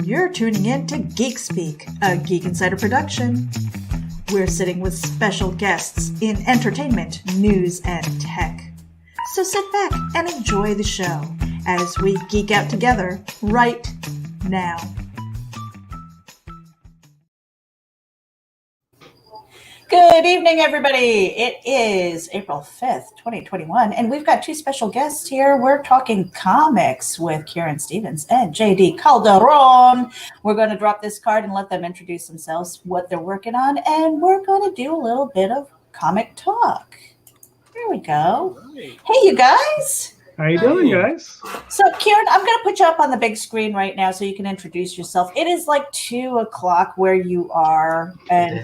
You're tuning in to Geek Speak, a Geek Insider production. We're sitting with special guests in entertainment, news, and tech. So sit back and enjoy the show as we geek out together right now. Good evening, everybody. It is April 5th, 2021, and we've got two special guests here. We're talking comics with Kieran Stevens and JD Calderon. We're going to drop this card and let them introduce themselves, what they're working on, and we're going to do a little bit of comic talk. There we go. Right. Hey, you guys. How you doing, guys? So, Kieran, I'm going to put you up on the big screen right now so you can introduce yourself. It is like 2 o'clock where you are, and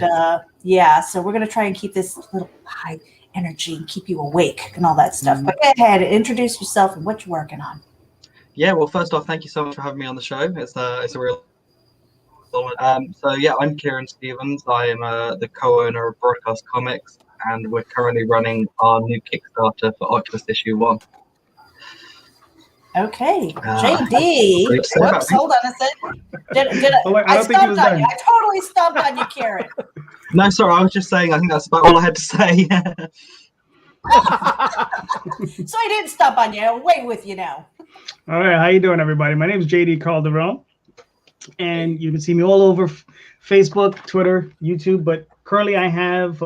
so we're going to try and keep this little high energy and keep you awake and all that stuff. But go ahead, introduce yourself and what you're working on. Yeah, well, first off, thank you so much for having me on the show. It's a real I'm Kieran Stevens. I am the co-owner of Broadcast Comics, and we're currently running our new Kickstarter for OCCULUS issue 1. Okay, JD. Whoops, hold on a second. I stomped on you. I totally stomped on you, Kieran. No, sorry, I was just saying, I think that's about all I had to say. So I didn't stomp on you. I'm away with you now. All right, how you doing, everybody? My name is JD Calderon, and you can see me all over Facebook, Twitter, YouTube, but currently I have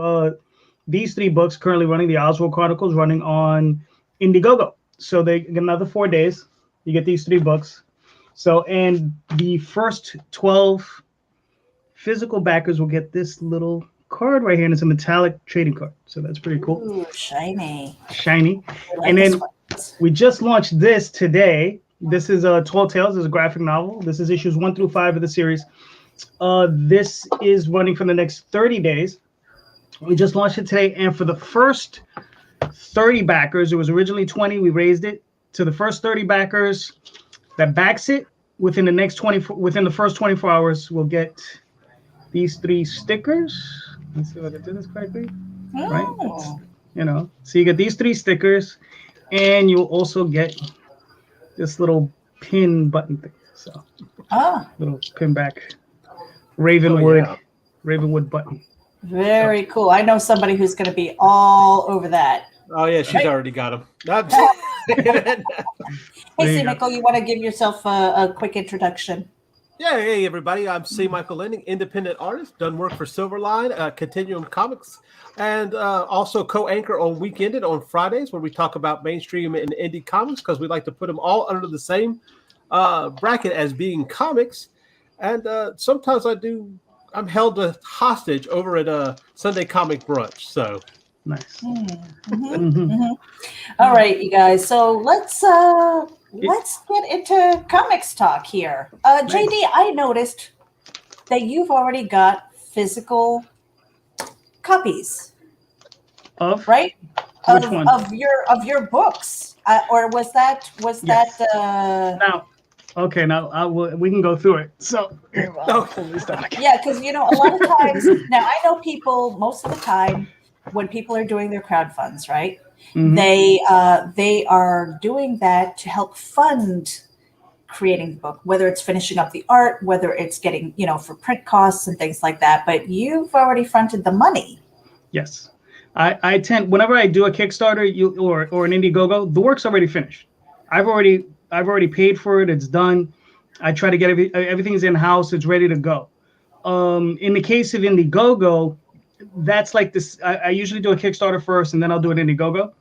these 3 books currently running, the Oswald Chronicles, running on Indiegogo. So they get another 4 days. You get these 3 books. So, and the first 12 physical backers will get this little card right here, and it's a metallic trading card. So that's pretty cool. Ooh, shiny. Shiny. And then we just launched this today. This is Tall Tales. This is a graphic novel. This is issues 1 through 5 of the series. This is running for the next 30 days. We just launched it today, and for the first 30 backers, it was originally 20. We raised it to the first 30 backers that backs it within the first 24 hours. We'll get these 3 stickers. Let's see if I did this correctly. Oh. Right? So you get these 3 stickers, and you'll also get this little pin button thing. So little pin back Ravenwood button. Very cool. I know somebody who's going to be all over that. Oh, yeah, she's already got them. Hey, C. Michael, you want to give yourself a quick introduction? Yeah, hey, everybody. I'm C. Michael Lending, independent artist, done work for Silverline, Continuum Comics, and also co-anchor on Weekended on Fridays, where we talk about mainstream and indie comics, because we like to put them all under the same bracket as being comics. And sometimes I'm held hostage over at Sunday Comic Brunch, so... Nice. All right, you guys. So let's get into comics talk here. JD, I noticed that you've already got physical copies of right which one? of your books, or was that now? Okay, now we can go through it. So yeah, because a lot of times now I know people most of the time. When people are doing their crowdfunds, right? Mm-hmm. They are doing that to help fund creating the book, whether it's finishing up the art, whether it's getting, for print costs and things like that. But you've already fronted the money. Yes, I tend, whenever I do a Kickstarter or an Indiegogo, the work's already finished. I've already paid for it. It's done. I try to get everything's in house. It's ready to go. In the case of Indiegogo, that's like this. I usually do a Kickstarter first, and then I'll do an Indiegogo.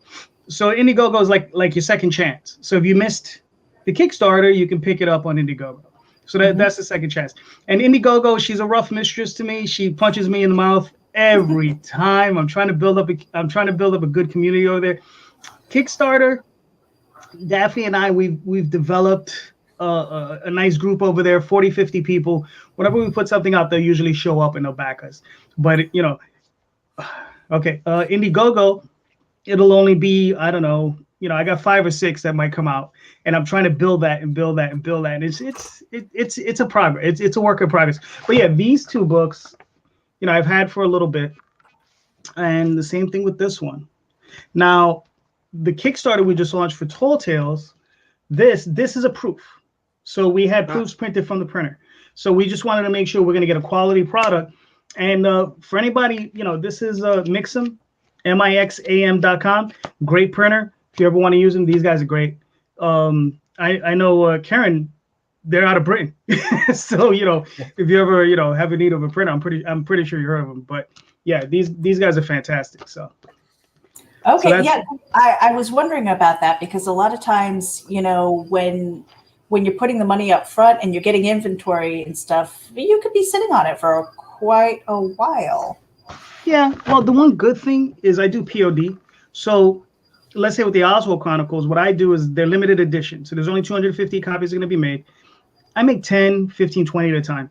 So Indiegogo is like your second chance. So if you missed the Kickstarter, you can pick it up on Indiegogo. So that's the second chance. And Indiegogo, she's a rough mistress to me. She punches me in the mouth every time. I'm trying to build up a good community over there. Kickstarter, Daphne and I, we've developed a nice group over there, 40, 50 people. Whenever we put something out, they'll usually show up and they'll back us. But, Indiegogo, it'll only be, I don't know, I got 5 or 6 that might come out, and I'm trying to build that. And it's a progress. It's a work in progress. But yeah, these 2 books, I've had for a little bit, and the same thing with this one. Now, the Kickstarter we just launched for Tall Tales, this is a proof. So we had proofs printed from the printer. So we just wanted to make sure we're going to get a quality product. And for anybody, this is Mixam, mixam.com. Great printer. If you ever want to use them, these guys are great. I know Karen, they're out of Britain. So, if you ever, have a need of a printer, I'm pretty sure you heard of them. But yeah, these guys are fantastic. So. Okay, So yeah, I was wondering about that because a lot of times, when you're putting the money up front and you're getting inventory and stuff, you could be sitting on it for quite a while. Yeah, well, the one good thing is I do POD. So let's say with the Oswald Chronicles, what I do is they're limited edition. So there's only 250 copies going to be made. I make 10, 15, 20 at a time.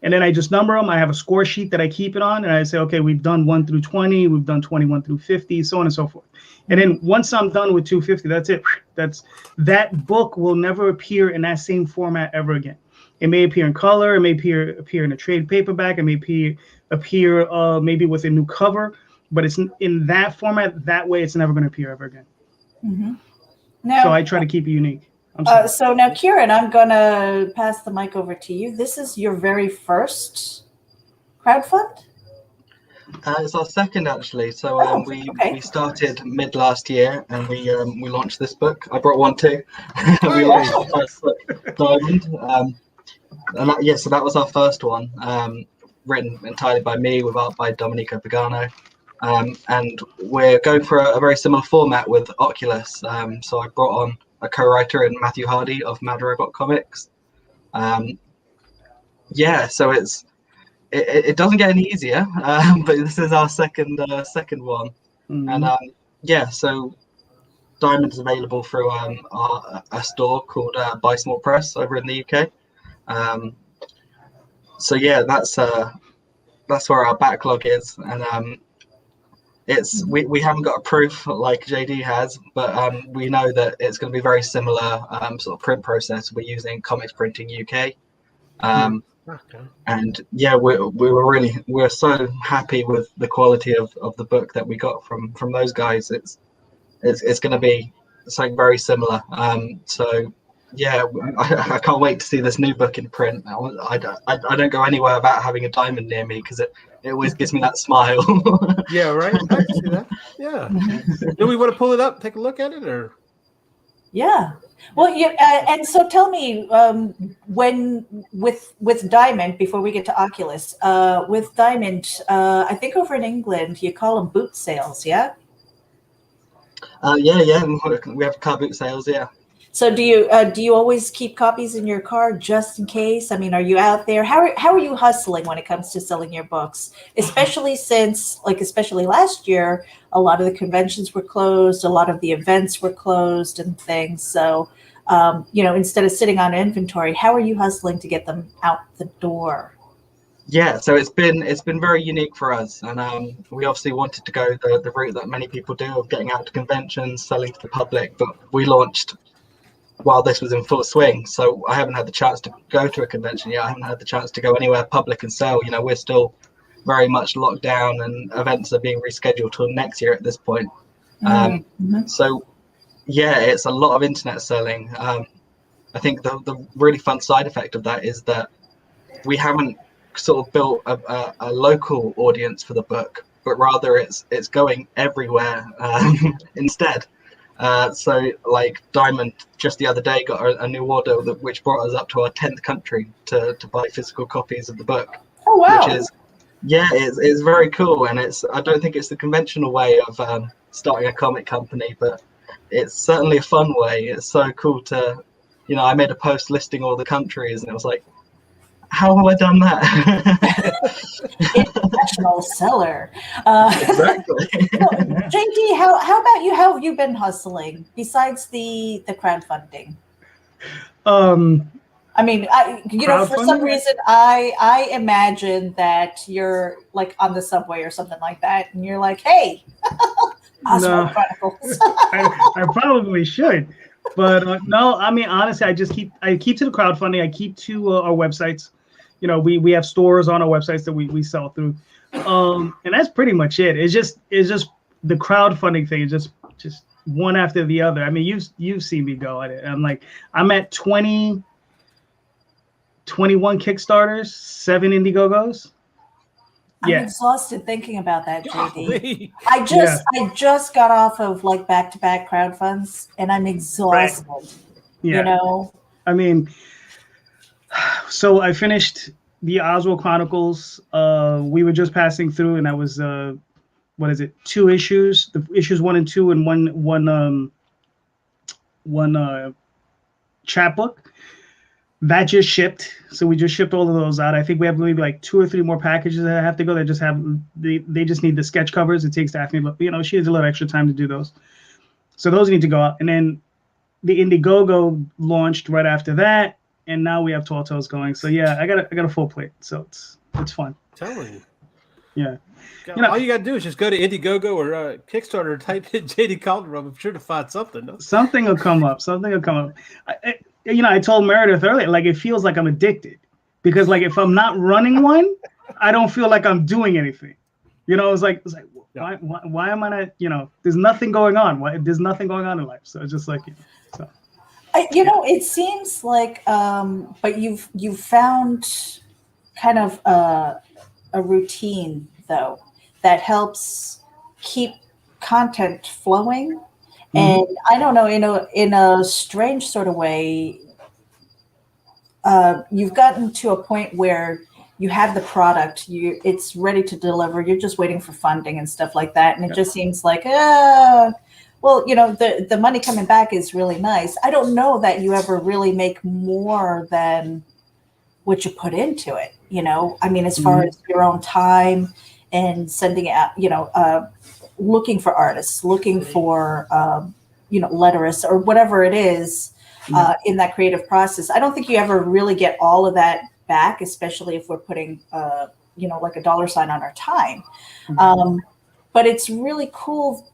And then I just number them. I have a score sheet that I keep it on. And I say, okay, we've done 1 through 20. We've done 21 through 50, so on and so forth. And then once I'm done with 250, that's it. That book will never appear in that same format ever again. It may appear in color. It may appear in a trade paperback. It may appear maybe with a new cover. But it's in that format. That way, it's never going to appear ever again. Mm-hmm. Now, so I try to keep it unique. So now, Kieran, I'm going to pass the mic over to you. This is your very first crowdfund? It's our second, actually. So we started mid last year, and we launched this book. I brought one too. We launched our first book, Diamond. So that was our first one, written entirely by me, with art by Domenico Pagano. And we're going for a very similar format with OCCULUS. So I brought on a co-writer in Matthew Hardy of Mad Robot Comics. So it doesn't get any easier, but this is our second one. Mm-hmm. And so Diamond is available through a store called Buy Small Press over in the UK. That's where our backlog is, and we haven't got a proof like JD has, but we know that it's going to be very similar sort of print process. We're using Comics Printing UK. And we're so happy with the quality of the book that we got from those guys. It's going to be something very similar. I can't wait to see this new book in print. I don't go anywhere without having a Diamond near me because it always gives me that smile. Yeah, right. I can see that. Yeah. Do we want to pull it up, take a look at it, or? Yeah. Well, and so tell me, when with Diamond, before we get to Oculus, with Diamond, I think over in England you call them boot sales, yeah? Yeah. We have car boot sales, yeah. So do you always keep copies in your car just in case? I mean, are you out there? How are you hustling when it comes to selling your books? Especially since, especially last year, a lot of the conventions were closed, a lot of the events were closed and things. So, instead of sitting on inventory, how are you hustling to get them out the door? Yeah, so it's been very unique for us, and we obviously wanted to go the route that many people do of getting out to conventions, selling to the public, but we launched while this was in full swing, so I haven't had the chance to go to a convention yet. I haven't had the chance to go anywhere public and sell. We're still very much locked down, and events are being rescheduled till next year at this point. So yeah, it's a lot of internet selling. I think the really fun side effect of that is that we haven't sort of built a local audience for the book, but rather it's going everywhere instead. So like Diamond just the other day got a new order which brought us up to our 10th country to buy physical copies of the book. Oh wow! Which is it's very cool, and I don't think it's the conventional way of starting a comic company, but it's certainly a fun way. It's so cool to, I made a post listing all the countries, and it was like, how have I done that? International seller. Exactly. JD, how about you? How have you been hustling besides the crowdfunding? I mean, for some reason, I imagine that you're like on the subway or something like that, and you're like, "Hey, Oswald Chronicles." I probably should, but no. I mean, honestly, I keep to the crowdfunding. I keep to our websites. We have stores on our websites that we sell through, and that's pretty much it. It's just the crowdfunding thing is just one after the other. I mean, you've seen me go at it. I'm at 20, 21 Kickstarters, 7 Indiegogos. I'm exhausted thinking about that, JD. Golly. I just got off of like back-to-back crowdfunds, and I'm exhausted. Right. Yeah. You know. I mean, so I finished the Oswald Chronicles. We were just passing through, and that was 2 issues? The issues 1 and 2, and one chapbook. That just shipped, so we just shipped all of those out. I think we have maybe like 2 or 3 more packages that have to go. They just need the sketch covers. It takes Daphne, she has a little extra time to do those. So those need to go out, and then the Indiegogo launched right after that, and now we have Tall Tales going. So yeah, I got a full plate, so it's fun. Telling you. Yeah. All you gotta do is just go to Indiegogo or Kickstarter, type in JD Calderon. I'm sure to find something. No? Something will come up. I told Meredith earlier, like, it feels like I'm addicted, because like if I'm not running one, I don't feel like I'm doing anything. It's like why am I not? There's nothing going on. There's nothing going on in life. So it's just like, so. It seems like, but you've found kind of a routine though that helps keep content flowing. And I don't know, in a strange sort of way, you've gotten to a point where you have the product, it's ready to deliver. You're just waiting for funding and stuff like that. And it just seems like, the money coming back is really nice. I don't know that you ever really make more than what you put into it. I mean, as far as your own time and sending it out, looking for artists, looking for, letterists or whatever it is in that creative process. I don't think you ever really get all of that back, especially if we're putting, like a dollar sign on our time. But it's really cool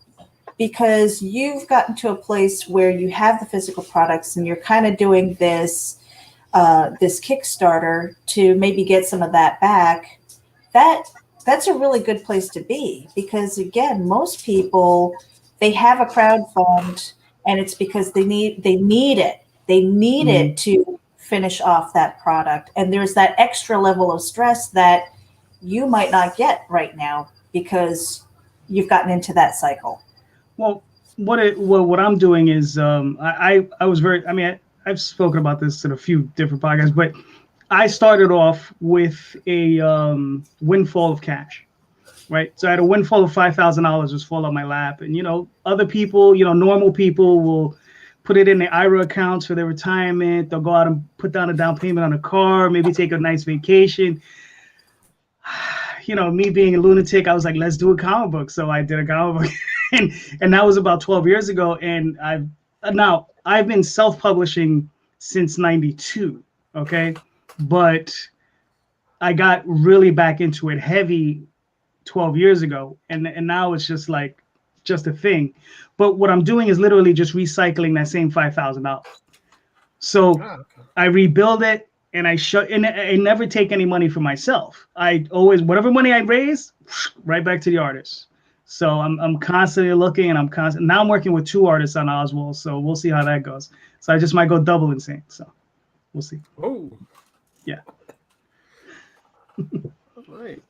because you've gotten to a place where you have the physical products and you're kind of doing this Kickstarter to maybe get some of that back. That's a really good place to be, because again, most people, they have a crowd fund and it's because they need it. They need it to finish off that product. And there's that extra level of stress that you might not get right now because you've gotten into that cycle. Well, what I'm doing is I've spoken about this in a few different podcasts, but I started off with a windfall of cash, right? So I had a windfall of $5,000 just fall on my lap. And, other people, normal people will put it in their IRA accounts for their retirement. They'll go out and put down a down payment on a car, maybe take a nice vacation. Me being a lunatic, I was like, let's do a comic book. So I did a comic book and that was about 12 years ago. And I've been self-publishing since 92. Okay. But I got really back into it heavy 12 years ago. And now it's just a thing. But what I'm doing is literally just recycling that same $5,000. So I rebuild it and I never take any money for myself. I always, whatever money I raise, right back to the artist. So I'm constantly looking, and now I'm working with 2 artists on Oswald. So we'll see how that goes. So I just might go double insane. So we'll see. Oh. Yeah. Right.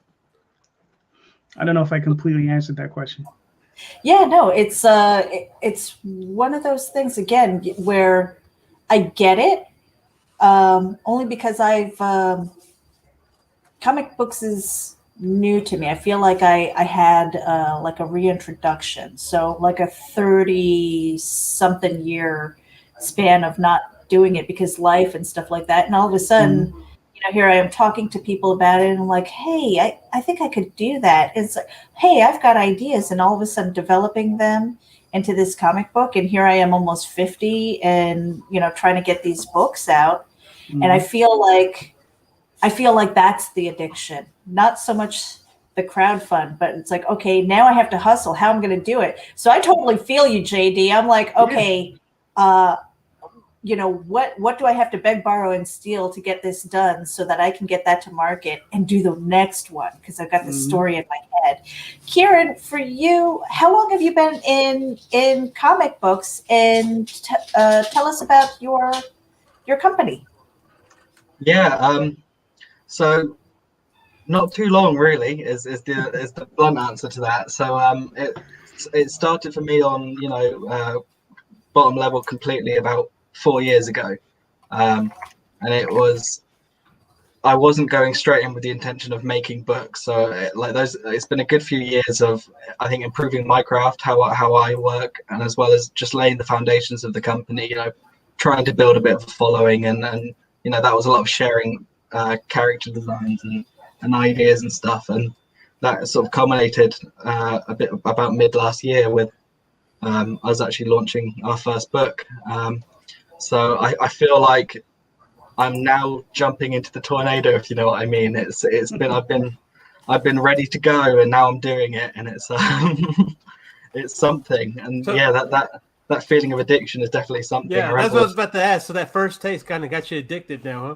I don't know if I completely answered that question. Yeah, no, it's one of those things again where I get it, only because comic books is new to me. I feel like I had like a reintroduction, so like a 30-something year span of not doing it because life and stuff like that, and all of a sudden. Here I am talking to people about it and I'm like, hey, I think I could do that. It's like, hey, I've got ideas, and all of a sudden developing them into this comic book. And here I am almost 50 and, trying to get these books out. And I feel like that's the addiction, not so much the crowd fund, but it's like, okay, now I have to hustle. How am I going to do it? So I totally feel you, JD. I'm like, okay, what do I have to beg, borrow, and steal to get this done so that I can get that to market and do the next one because I've got the story in my head. Kieran, for you, how long have you been in comic books? And tell us about your company. Yeah, so not too long, really, is the blunt answer to that. So it started for me on bottom level completely about 4 years ago, and I wasn't going straight in with the intention of making books. So it's been a good few years of, I think, improving my craft, how I work, and as well as just laying the foundations of the company. Trying to build a bit of a following, and that was a lot of sharing character designs and ideas and stuff, and that sort of culminated a bit about mid last year with us actually launching our first book. So I feel like I'm now jumping into the tornado, if you know what I mean. It's been I've been ready to go, and now I'm doing it, and it's it's something. And So- yeah, that feeling of addiction is definitely something. Yeah, that's what I was about to ask. So that first taste kind of got you addicted now, huh?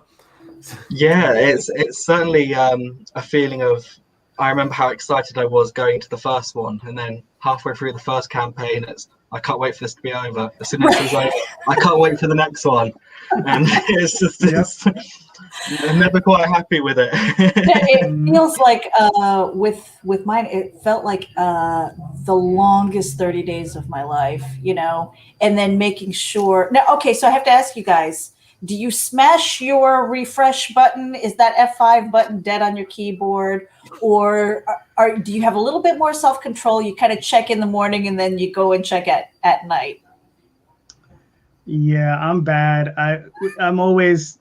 Yeah, it's certainly a feeling of. I remember how excited I was going to the first one, and then halfway through the first campaign, I can't wait for this to be over. As soon as it's over, I can't wait for the next one, and it's just I'm never quite happy with it. It feels like with mine, it felt like the longest 30 days of my life, and then making sure. Now, okay, so I have to ask you guys. Do you smash your refresh button? Is that F5 button dead on your keyboard? Or do you have a little bit more self-control? You kind of check in the morning and then you go and check at night? Yeah, I'm bad. It's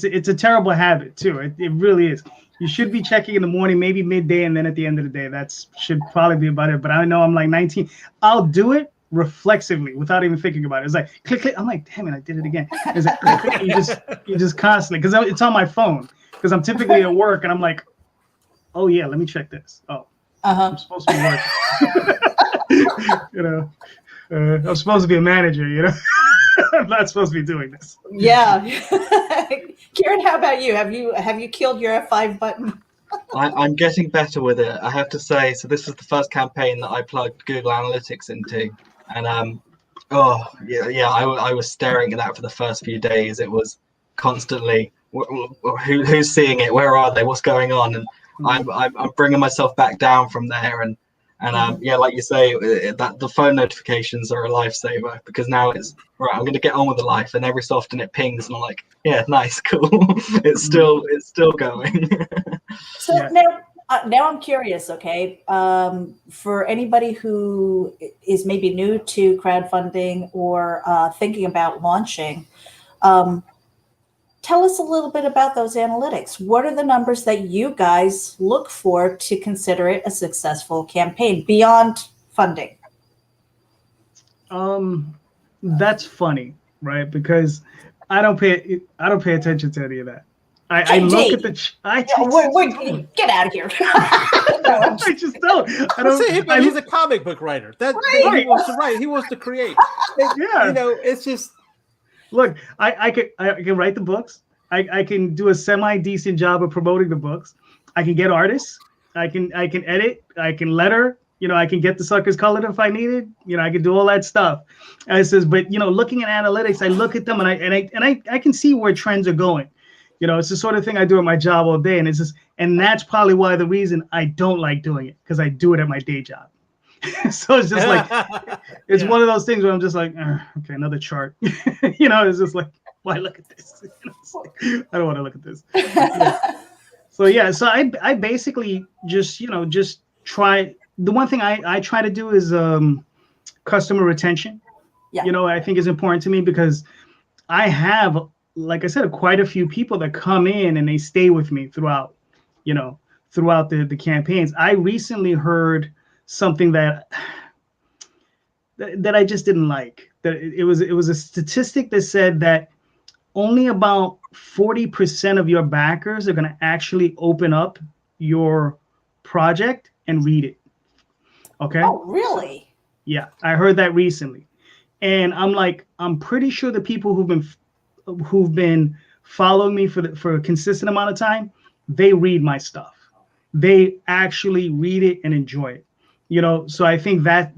a terrible habit too. It really is. You should be checking in the morning, maybe midday, and then at the end of the day. That should probably be about it. But I know I'm like 19. I'll do it reflexively without even thinking about it. It's like click, click. I'm like, damn it, I did it again. It's like click, click. You just constantly, because it's on my phone. Because I'm typically at work and I'm like, oh yeah, let me check this. Oh, I'm supposed to be working. I'm supposed to be a manager. I'm not supposed to be doing this. Yeah. Kieran, how about you? Have you killed your F5 button? I'm getting better with it, I have to say. So this was the first campaign that I plugged Google Analytics into, and I was staring at that for the first few days. It was constantly, who's seeing it? Where are they? What's going on? And I'm bringing myself back down from there, and like you say, that the phone notifications are a lifesaver, because now it's right. I'm going to get on with the life, and every so often it pings, and I'm like, yeah, nice, cool. It's still going. So now I'm curious. Okay, for anybody who is maybe new to crowdfunding or thinking about launching, tell us a little bit about those analytics. What are the numbers that you guys look for to consider it a successful campaign beyond funding? That's funny, right? Because I don't pay attention to any of that. I look at the. Get out of here. I just don't. He's a comic book writer. That's what he wants to write. He wants to create. Yeah. It's just. Look, I can write the books. I can do a semi-decent job of promoting the books. I can get artists. I can edit. I can letter. I can get the suckers colored if I need it. I can do all that stuff. And it says, but looking at analytics, I look at them and I can see where trends are going. It's the sort of thing I do at my job all day, and that's probably why the reason I don't like doing it, because I do it at my day job. So it's just like it's one of those things where I'm just like, okay, another chart. It's just like, why look at this? I don't want to look at this. So I basically just try. The one thing I try to do is customer retention. Yeah. I think is important to me, because I have, like I said, quite a few people that come in and they stay with me throughout the campaigns. I recently heard something that I just didn't like. That it was a statistic that said that only about 40% of your backers are going to actually open up your project and read it. Okay. Oh, really? Yeah, I heard that recently. And I'm like, I'm pretty sure the people who've been following me for a consistent amount of time, they read my stuff. They actually read it and enjoy it. So I think that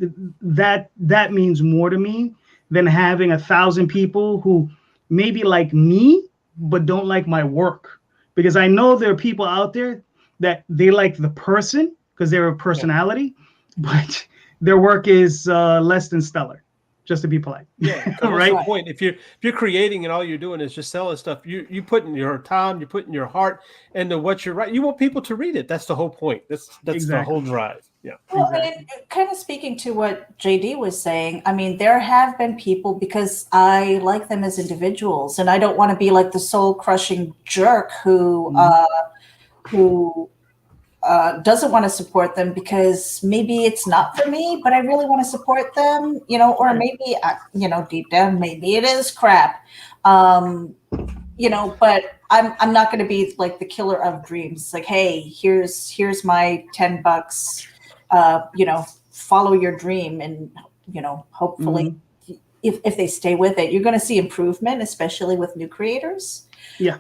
means more to me than having 1,000 people who maybe like me but don't like my work, because I know there are people out there that they like the person because they're a personality, but their work is less than stellar, just to be polite. Yeah, right. That's the point. If you're creating and all you're doing is just selling stuff, you put in your time, you put in your heart into what you're writing. You want people to read it. That's the whole point. That's Exactly. the whole drive. Yeah. Well, Exactly. and kind of speaking to what JD was saying, I mean, there have been people, because I like them as individuals, and I don't want to be like the soul crushing jerk who doesn't want to support them because maybe it's not for me, but I really want to support them, or maybe, deep down, maybe it is crap. But I'm not going to be like the killer of dreams. Like, hey, here's my $10. Follow your dream, and hopefully, if they stay with it, you're going to see improvement, especially with new creators. Yeah.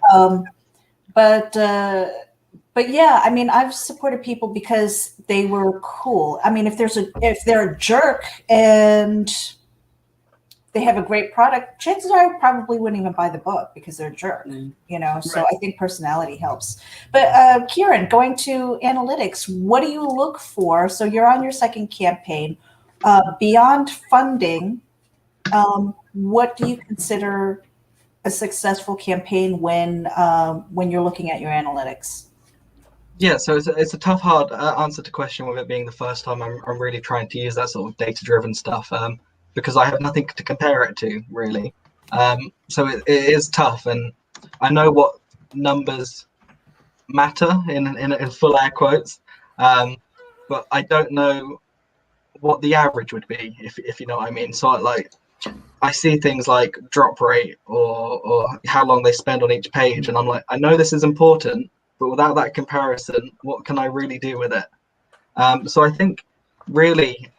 But yeah, I mean, I've supported people because they were cool. I mean, if they're a jerk and they have a great product, chances are I probably wouldn't even buy the book because they're a jerk, So I think personality helps. But Kieran, going to analytics, what do you look for? So you're on your second campaign. Beyond funding, what do you consider a successful campaign when you're looking at your analytics? Yeah, so it's a tough, hard answer to question, with it being the first time I'm really trying to use that sort of data-driven stuff, because I have nothing to compare it to, really. So it is tough, and I know what numbers matter in full air quotes, but I don't know what the average would be, if you know what I mean. So I see things like drop rate or how long they spend on each page, and I'm like, I know this is important, but without that comparison, what can I really do with it? So I think really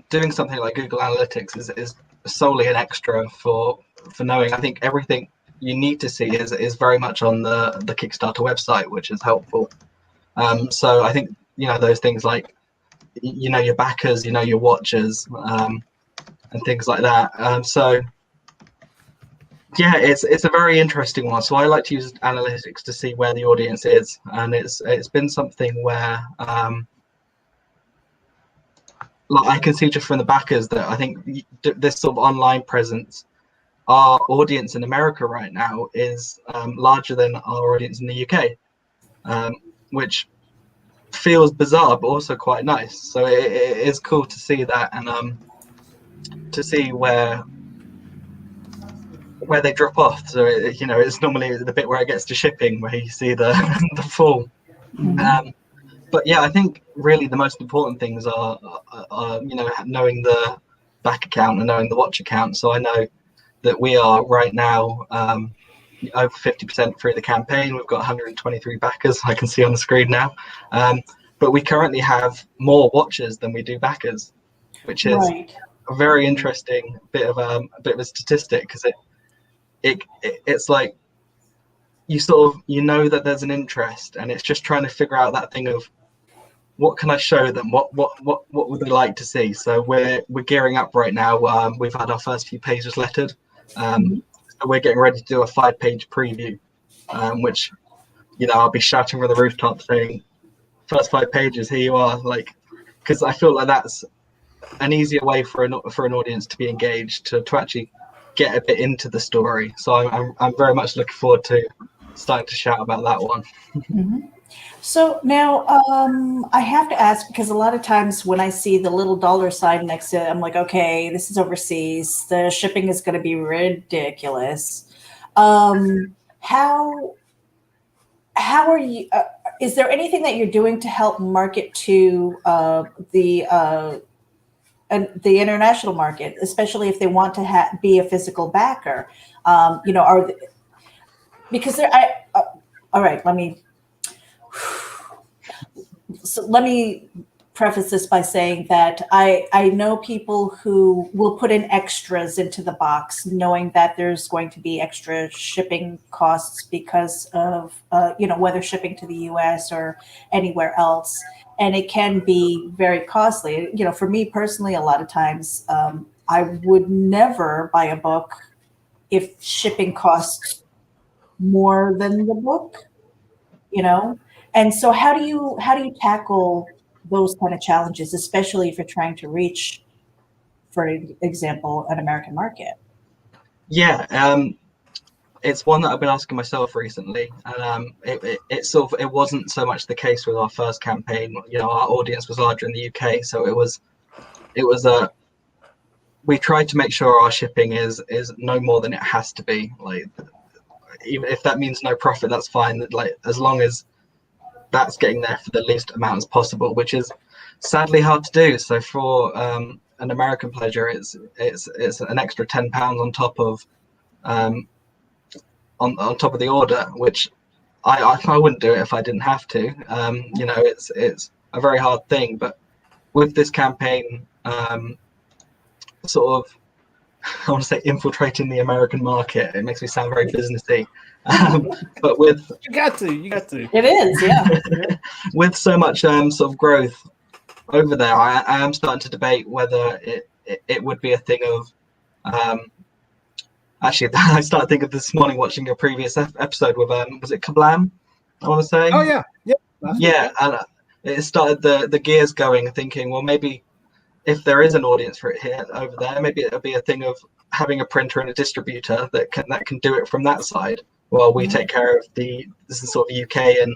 doing something like Google Analytics is solely an extra for knowing. I think everything you need to see is very much on the Kickstarter website, which is helpful. So I think those things like your backers, your watchers, and things like that. So yeah, it's a very interesting one. So I like to use analytics to see where the audience is, and it's been something where like I can see just from the backers that I think this sort of online presence, our audience in America right now is larger than our audience in the UK, which feels bizarre but also quite nice. So it is cool to see that, and to see where they drop off. So it's normally the bit where it gets to shipping where you see the the fall. But yeah, I think really the most important things are knowing the back account and knowing the watch account. So I know that we are right now over 50% through the campaign. We've got 123 backers, I can see on the screen now. But we currently have more watchers than we do backers, which is a very interesting bit of a statistic, because it's like you sort of that there's an interest, and it's just trying to figure out that thing of what can I show them, what would they like to see. So we're gearing up right now. We've had our first few pages lettered, so we're getting ready to do a 5-page preview, which I'll be shouting from the rooftop saying, first 5 pages, here you are, like, because I feel like that's an easier way for an audience to be engaged, to actually get a bit into the story. So I'm very much looking forward to starting to shout about that one. So now I have to ask, because a lot of times when I see the little dollar sign next to it, I'm like, okay, this is overseas. The shipping is going to be ridiculous. How are you? Is there anything that you're doing to help market to the international market, especially if they want to be a physical backer? Because all right, let me preface this by saying that I know people who will put in extras into the box, knowing that there's going to be extra shipping costs because of whether shipping to the U.S. or anywhere else, and it can be very costly. For me personally, a lot of times I would never buy a book if shipping costs more than the book. And so how do you tackle those kind of challenges, especially if you're trying to reach, for example, an American market? Yeah, it's one that I've been asking myself recently, and it wasn't so much the case with our first campaign. Our audience was larger in the UK, so it was we tried to make sure our shipping is no more than it has to be. Like, even if that means no profit, that's fine. Like, as long as that's getting there for the least amount as possible, which is sadly hard to do. So for an American pleasure, it's an extra £10 on top of on top of the order, which I wouldn't do it if I didn't have to. It's a very hard thing, but with this campaign, sort of, I want to say infiltrating the American market. It makes me sound very businessy. But with you got to. It is, yeah. With so much sort of growth over there, I am starting to debate whether it would be a thing of. Actually, I started thinking this morning watching a previous episode with was it Kablam? I want to say. Oh yeah. Yeah, and it started the gears going, thinking, well, maybe if there is an audience for it here over there, maybe it'll be a thing of having a printer and a distributor that can do it from that side, while we take care of this is sort of UK and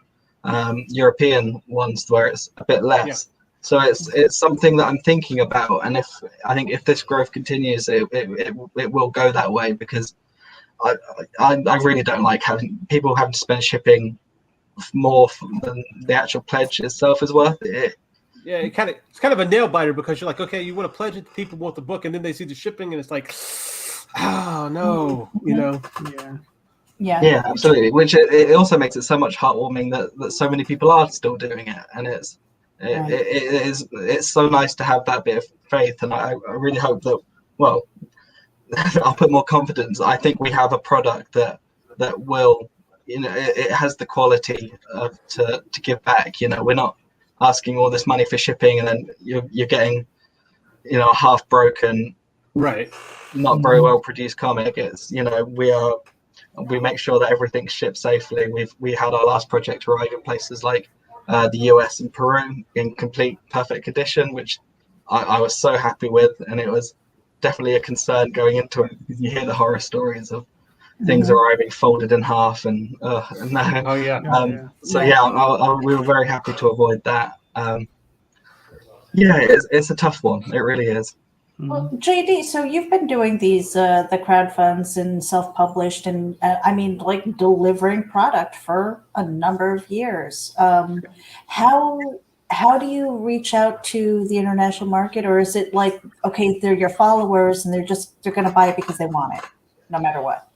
European ones where it's a bit less. Yeah. So it's something that I'm thinking about, and I think if this growth continues, it will go that way, because I really don't like having to spend shipping more than the actual pledge itself is worth it. Yeah, it's kind of a nail biter, because you're like, okay, you want to pledge it, people want the book, and then they see the shipping, and it's like, oh no, Yeah, absolutely. Which it also makes it so much heartwarming that so many people are still doing it, and it's so nice to have that bit of faith, and I really hope that, well, I'll put more confidence. I think we have a product that will, it has the quality to give back. We're not asking all this money for shipping, and then you're getting, a half broken, right, not very well produced comic. It's we make sure that everything's shipped safely. We had our last project arrive in places like the US and Peru in complete perfect condition, which I was so happy with, and it was definitely a concern going into it, because you hear the horror stories of things arriving folded in half, and no. Oh yeah. So we were very happy to avoid that. It's a tough one. It really is. Well, JD, so you've been doing these the crowdfunds and self-published, and delivering product for a number of years. How do you reach out to the international market, or is it like, okay, they're your followers and they're going to buy it because they want it, no matter what?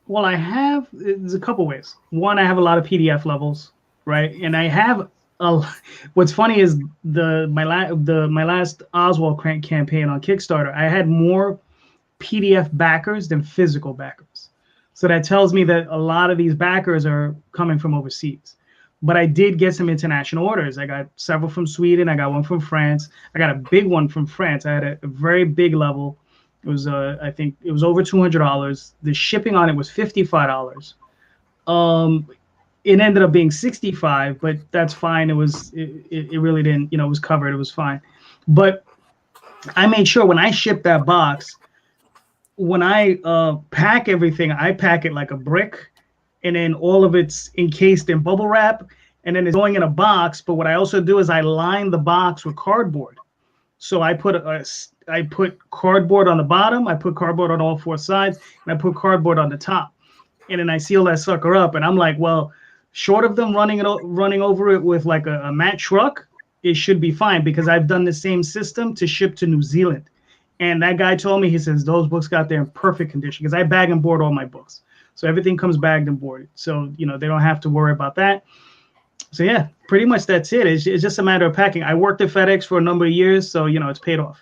Well, there's a couple ways. One, I have a lot of PDF levels, right? And I have what's funny is my last Oswald campaign on Kickstarter, I had more PDF backers than physical backers. So that tells me that a lot of these backers are coming from overseas. But I did get some international orders. I got several from Sweden. I got one from France. I got a big one from France. I had a very big level. It was I think it was over $200. The shipping on it was $55. It ended up being $65, but that's fine. It really didn't, it was covered. It was fine. But I made sure when I shipped that box, when I pack everything, I pack it like a brick, and then all of it's encased in bubble wrap, and then it's going in a box. But what I also do is I line the box with cardboard. So I put cardboard on the bottom, I put cardboard on all four sides, and I put cardboard on the top. And then I seal that sucker up. And I'm like, well, short of them running over it with like a mat truck, it should be fine, because I've done the same system to ship to New Zealand. And that guy told me, he says, those books got there in perfect condition, because I bag and board all my books. So everything comes bagged and boarded. So, they don't have to worry about that. So yeah, pretty much that's it. It's just a matter of packing. I worked at FedEx for a number of years, so it's paid off.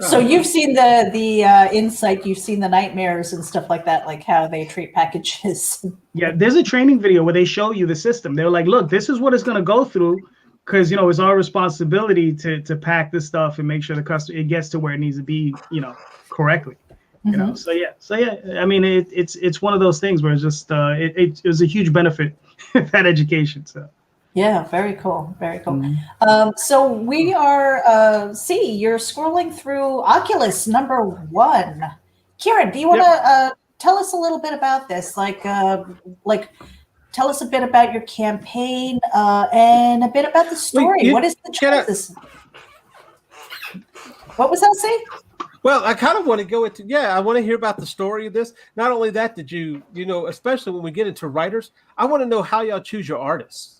So you've seen the insight, you've seen the nightmares and stuff like that, like how they treat packages. Yeah, there's a training video where they show you the system. They're like, look, this is what it's going to go through, because it's our responsibility to pack this stuff and make sure the customer it gets to where it needs to be, correctly. So yeah. I mean, it's one of those things where it's just it was a huge benefit that education. So. Yeah, very cool. Very cool. Mm-hmm. So we are, you're scrolling through Oculus #1. Kieran, do you want to tell us a little bit about this? Like tell us a bit about your campaign and a bit about the story. What is the genesis? What was that say? Well, I kind of want to go into, I want to hear about the story of this. Not only that, did you especially when we get into writers, I want to know how y'all choose your artists.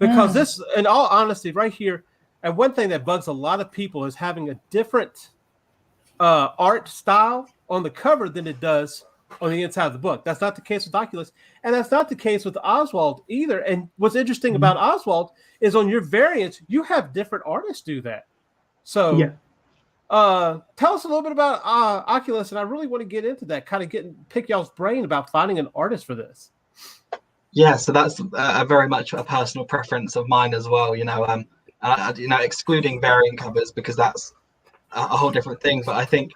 Because this, in all honesty, right here, and one thing that bugs a lot of people is having a different art style on the cover than it does on the inside of the book. That's not the case with Oculus, and that's not the case with Oswald either. And what's interesting about Oswald is on your variants, you have different artists do that. So, tell us a little bit about Oculus, and I really want to get into that, kind of pick y'all's brain about finding an artist for this. Yeah, so that's very much a personal preference of mine as well. Excluding variant covers because that's a whole different thing. But I think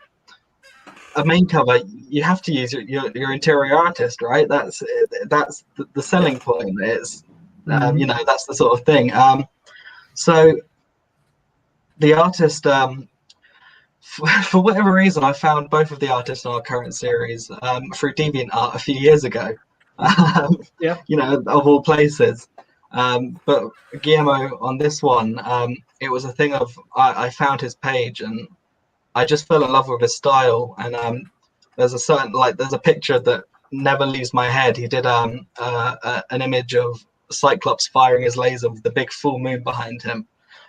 a main cover, you have to use your interior artist, right? That's the selling point. It's that's the sort of thing. So the artist, for whatever reason, I found both of the artists in our current series through DeviantArt a few years ago. Of all places. But Guillermo on this one, it was a thing of I found his page and I just fell in love with his style. And there's a picture that never leaves my head. He did an image of Cyclops firing his laser with the big full moon behind him.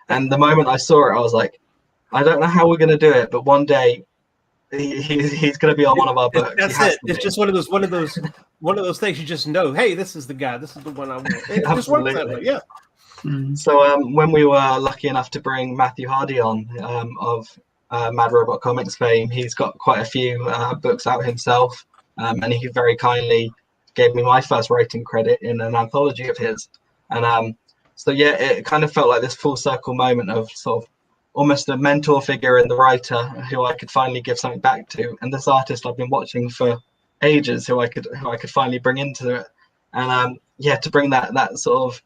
And the moment I saw it, I was like, I don't know how we're going to do it, but one day he's going to be on one of our books. That's it. It's just one of those things you just know. Hey, this is the guy. This is the one I want. It just works that way. Yeah. So when we were lucky enough to bring Matthew Hardy on of Mad Robot Comics fame, he's got quite a few books out himself, and he very kindly gave me my first writing credit in an anthology of his. And it kind of felt like this full circle moment of sort of almost a mentor figure in the writer who I could finally give something back to, and this artist I've been watching for ages who I could finally bring into it. And to bring that sort of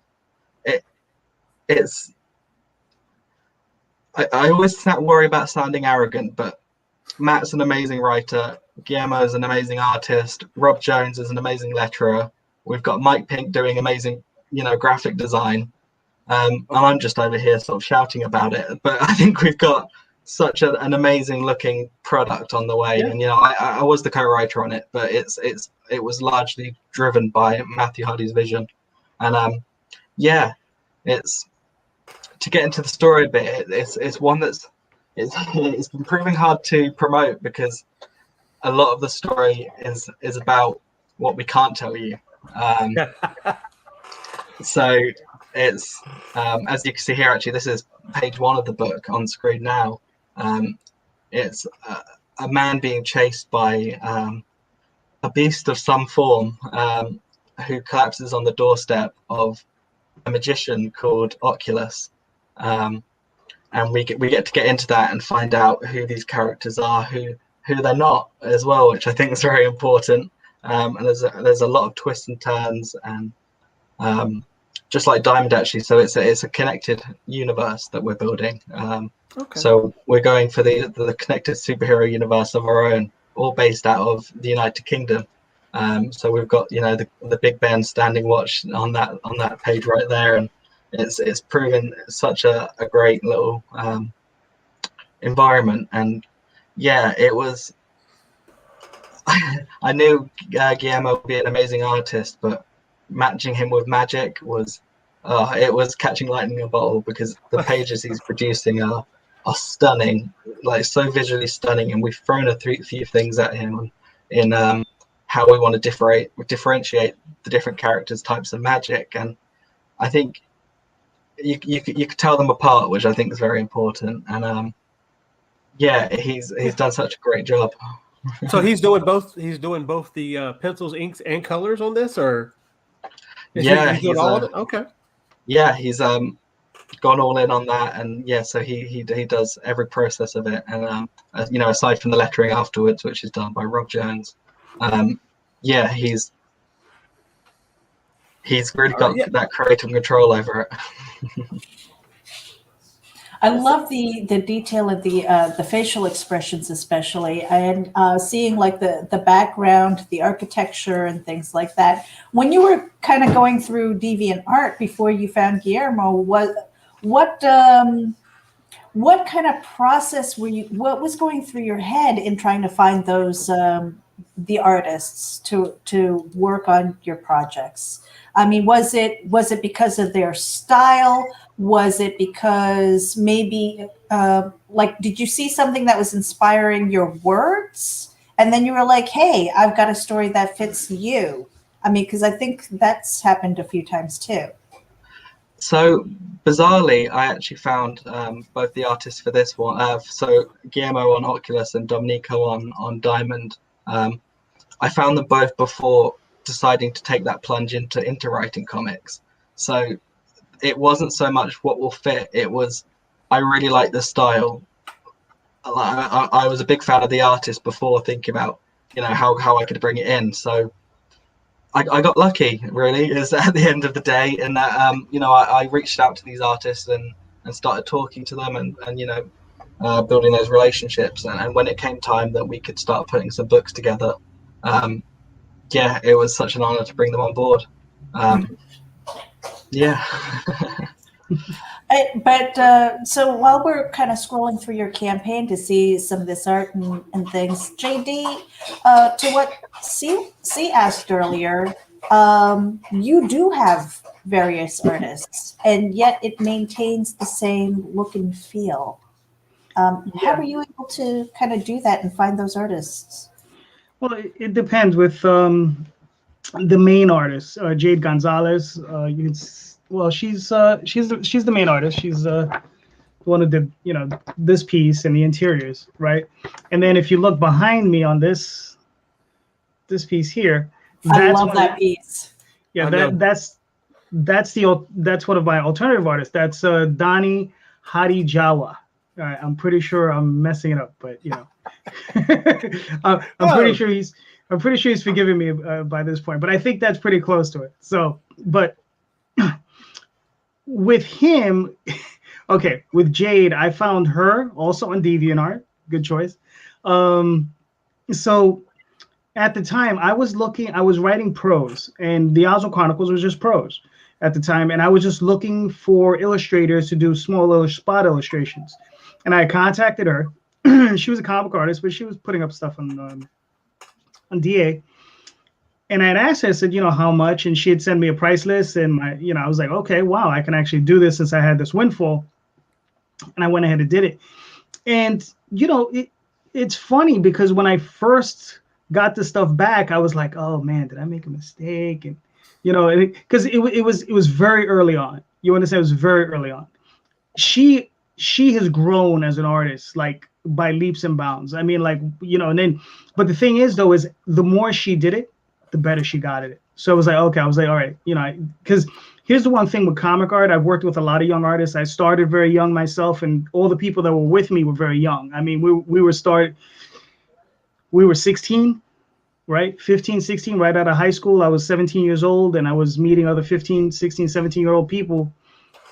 I always worry about sounding arrogant, but Matt's an amazing writer, Guillermo is an amazing artist, Rob Jones is an amazing letterer, we've got Mike Pink doing amazing graphic design. And I'm just over here sort of shouting about it, but I think we've got such an amazing looking product on the way. And I was the co-writer on it, but it was largely driven by Matthew Hardy's vision. And it's to get into the story a bit. It's one it's been proving hard to promote because a lot of the story is about what we can't tell you. So it's as you can see here, actually this is page 1 of the book on screen now. It's a man being chased by a beast of some form who collapses on the doorstep of a magician called Oculus, and we get to get into that and find out who these characters are, who they're not as well, which I think is very important. And there's a lot of twists and turns, and just like Diamond, actually. So it's a connected universe that we're building. So we're going for the connected superhero universe of our own, all based out of the United Kingdom. So we've got the Big Ben standing watch on that page right there, and it's proven such a great little environment. And it was. I knew Guillermo would be an amazing artist, but matching him with magic was catching lightning in a bottle, because the pages he's producing are stunning, like so visually stunning, and we've thrown a few things at him in how we want to differentiate the different characters' types of magic. And I think you could tell them apart, which I think is very important. And yeah, he's done such a great job. So he's doing both. He's doing both the pencils, inks, and colors on this, or Yeah, he's doing all of it? Okay. Yeah, he's gone all in on that, and yeah, so he does every process of it, and you know, aside from the lettering afterwards, which is done by Rob Jones, yeah, he's really got that creative control over it. I love the detail of the facial expressions, especially, and seeing like the background, the architecture, and things like that. When you were kind of going through DeviantArt before you found Guillermo, what kind of process were you? What was going through your head in trying to find those the artists to work on your projects? I mean, was it because of their style? Was it because maybe like, did you see something that was inspiring your words, and then you were like, "Hey, I've got a story that fits you"? I mean, because I think that's happened a few times too. So bizarrely, I actually found both the artists for this one. So Guillermo on Oculus and Domenico on Diamond. I found them both before deciding to take that plunge into writing comics. So it wasn't so much what will fit. It was, I really like the style. I was a big fan of the artist before thinking about, you know, how I could bring it in. So I got lucky, really, is at the end of the day, in that you know, I reached out to these artists and started talking to them and you know, building those relationships. And when it came time that we could start putting some books together, yeah, it was such an honor to bring them on board. Yeah. But so while we're kind of scrolling through your campaign to see some of this art and things, JD, to what C asked earlier, you do have various artists, and yet it maintains the same look and feel. How are you able to kind of do that and find those artists? Well, it depends with the main artist, Jade Gonzalez. She's the main artist. She's the one who did, you know, this piece and the interiors, right? And then if you look behind me on this piece here, I love that piece. Yeah, that's one of my alternative artists. That's Donnie Hadijawa. I'm pretty sure I'm messing it up, but you know, I'm pretty sure he's forgiven me by this point. But I think that's pretty close to it. So, but with him, okay, with Jade, I found her also on DeviantArt. Good choice. So at the time, I was writing prose, and the Oswald Chronicles was just prose at the time, and I was just looking for illustrators to do small spot illustrations. And I contacted her. She was a comic artist, but she was putting up stuff on DA. And I had asked her, I said, you know, how much? And she had sent me a price list. And I was like, okay, wow, I can actually do this since I had this windfall. And I went ahead and did it. And, you know, it's funny because when I first got the stuff back, I was like, oh man, did I make a mistake? And, you know, because it was very early on. You understand? It was very early on. She has grown as an artist, like by leaps and bounds. I mean, like, you know, but the thing is, though, is the more she did it, the better she got at it. So I was like, okay, all right, you know, because here's the one thing with comic art, I've worked with a lot of young artists. I started very young myself, and all the people that were with me were very young. I mean, we were 16, right? 15, 16, right out of high school. I was 17 years old, and I was meeting other 15, 16, 17-year-old people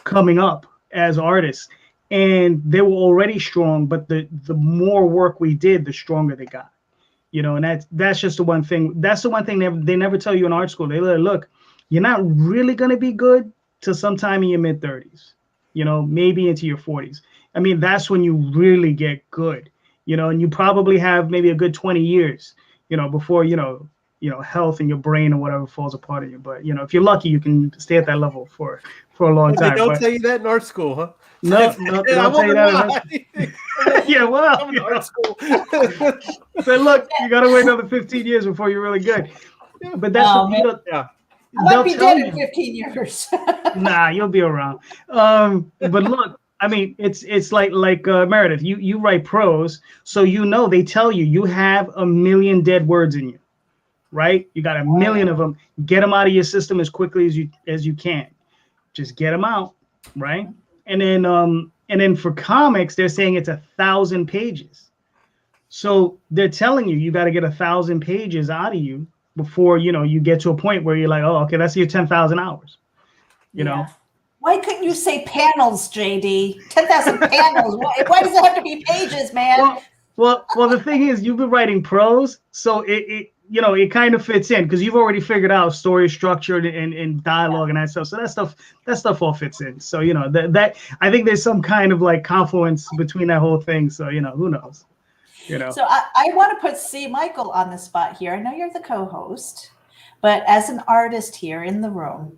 coming up as artists. And they were already strong, but the more work we did, the stronger they got. You know, and that's just the one thing. That's the one thing they never tell you in art school. They look, you're not really going to be good till sometime in your mid-30s, you know, maybe into your 40s. I mean, that's when you really get good, you know, and you probably have maybe a good 20 years, you know, before, you know, health and your brain or whatever falls apart of you. But, you know, if you're lucky, you can stay at that level for a long time. They don't tell you that in art school, huh? No, they don't tell you that. Yeah, well, I'm in art school. So look, you got to wait another 15 years before you're really good. But that's yeah. I might be tell dead in you. 15 years. Nah, you'll be around. But look, I mean, it's like Meredith. You write prose, so they tell you have 1,000,000 dead words in you, right? You got 1,000,000 of them. Get them out of your system as quickly as you can. Just get them out, right? And then for comics, they're saying it's 1,000 pages. So they're telling you got to get 1,000 pages out of you before you get to a point where you're like, oh, okay, that's your 10,000 hours. You know. Why couldn't you say panels, JD? 10,000 panels. Why does it have to be pages, man? Well, the thing is, you've been writing prose, so it kind of fits in because you've already figured out story structure and dialogue and that stuff. So that stuff all fits in. So that I think there's some kind of like confluence between that whole thing. So who knows? So I want to put C. Michael on the spot here. I know you're the co-host, but as an artist here in the room,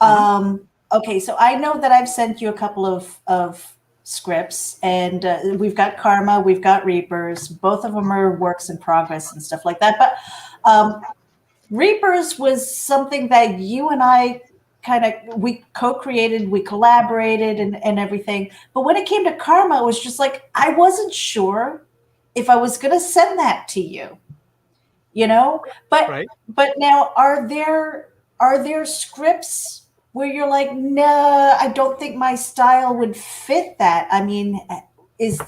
okay. So I know that I've sent you a couple of scripts, and we've got Karma, we've got Reapers. Both of them are works in progress and stuff like that. But Reapers was something that you and I we co-created, we collaborated and everything. But when it came to Karma, it was just like, I wasn't sure if I was going to send that to you, but now are there scripts where you're like, no, I don't think my style would fit that? I mean, is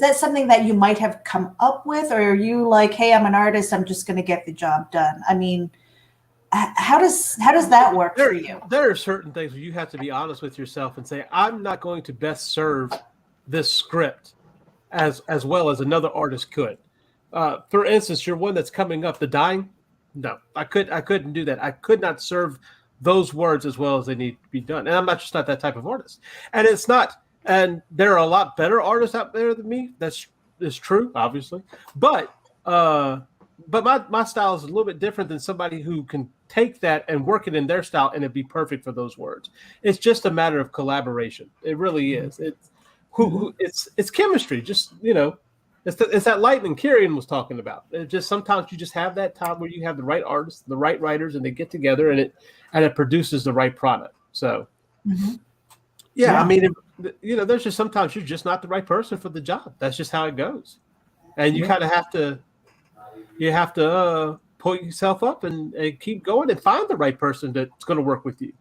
that something that you might have come up with, or are you like, hey, I'm an artist, I'm just going to get the job done? I mean, how does that work for you? There are certain things where you have to be honest with yourself and say, I'm not going to best serve this script as well as another artist could. For instance, your one that's coming up, The Dying. No, I couldn't do that. I could not serve those words as well as they need to be done. And I'm just not that type of artist. And there are a lot better artists out there than me. That's true, obviously. But my style is a little bit different than somebody who can take that and work it in their style and it'd be perfect for those words. It's just a matter of collaboration. It really is. It's chemistry. Just it's that lightning Kieren was talking about. It just sometimes you just have that time where you have the right artists, the right writers, and they get together and it produces the right product. So I mean, there's just sometimes you're just not the right person for the job. That's just how it goes, and you kind of have to pull yourself up and keep going and find the right person that's going to work with you,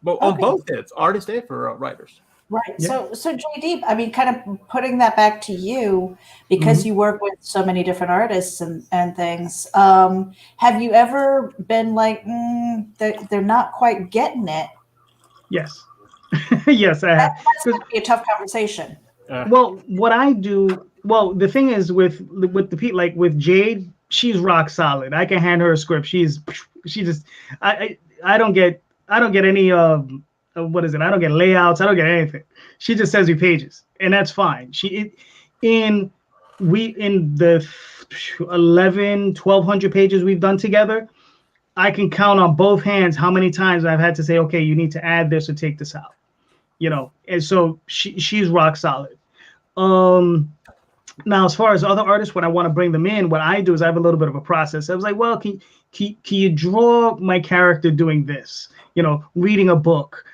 but on both ends, artists and for writers. Right. Yeah. So JD, I mean, kind of putting that back to you, because you work with so many different artists and things. Have you ever been like, they're not quite getting it? Yes. Yes, I have. That's going to be a tough conversation. Well, what I do, the thing is with the people, like with Jade, she's rock solid. I can hand her a script. She just, I don't get any, what is it? I don't get layouts. I don't get anything. She just sends me pages, and that's fine. In the 1,200 pages we've done together, I can count on both hands how many times I've had to say, okay, you need to add this or take this out, and so she's rock solid. Now, as far as other artists, when I want to bring them in, what I do is I have a little bit of a process. I was like, well, can you draw my character doing this? Reading a book.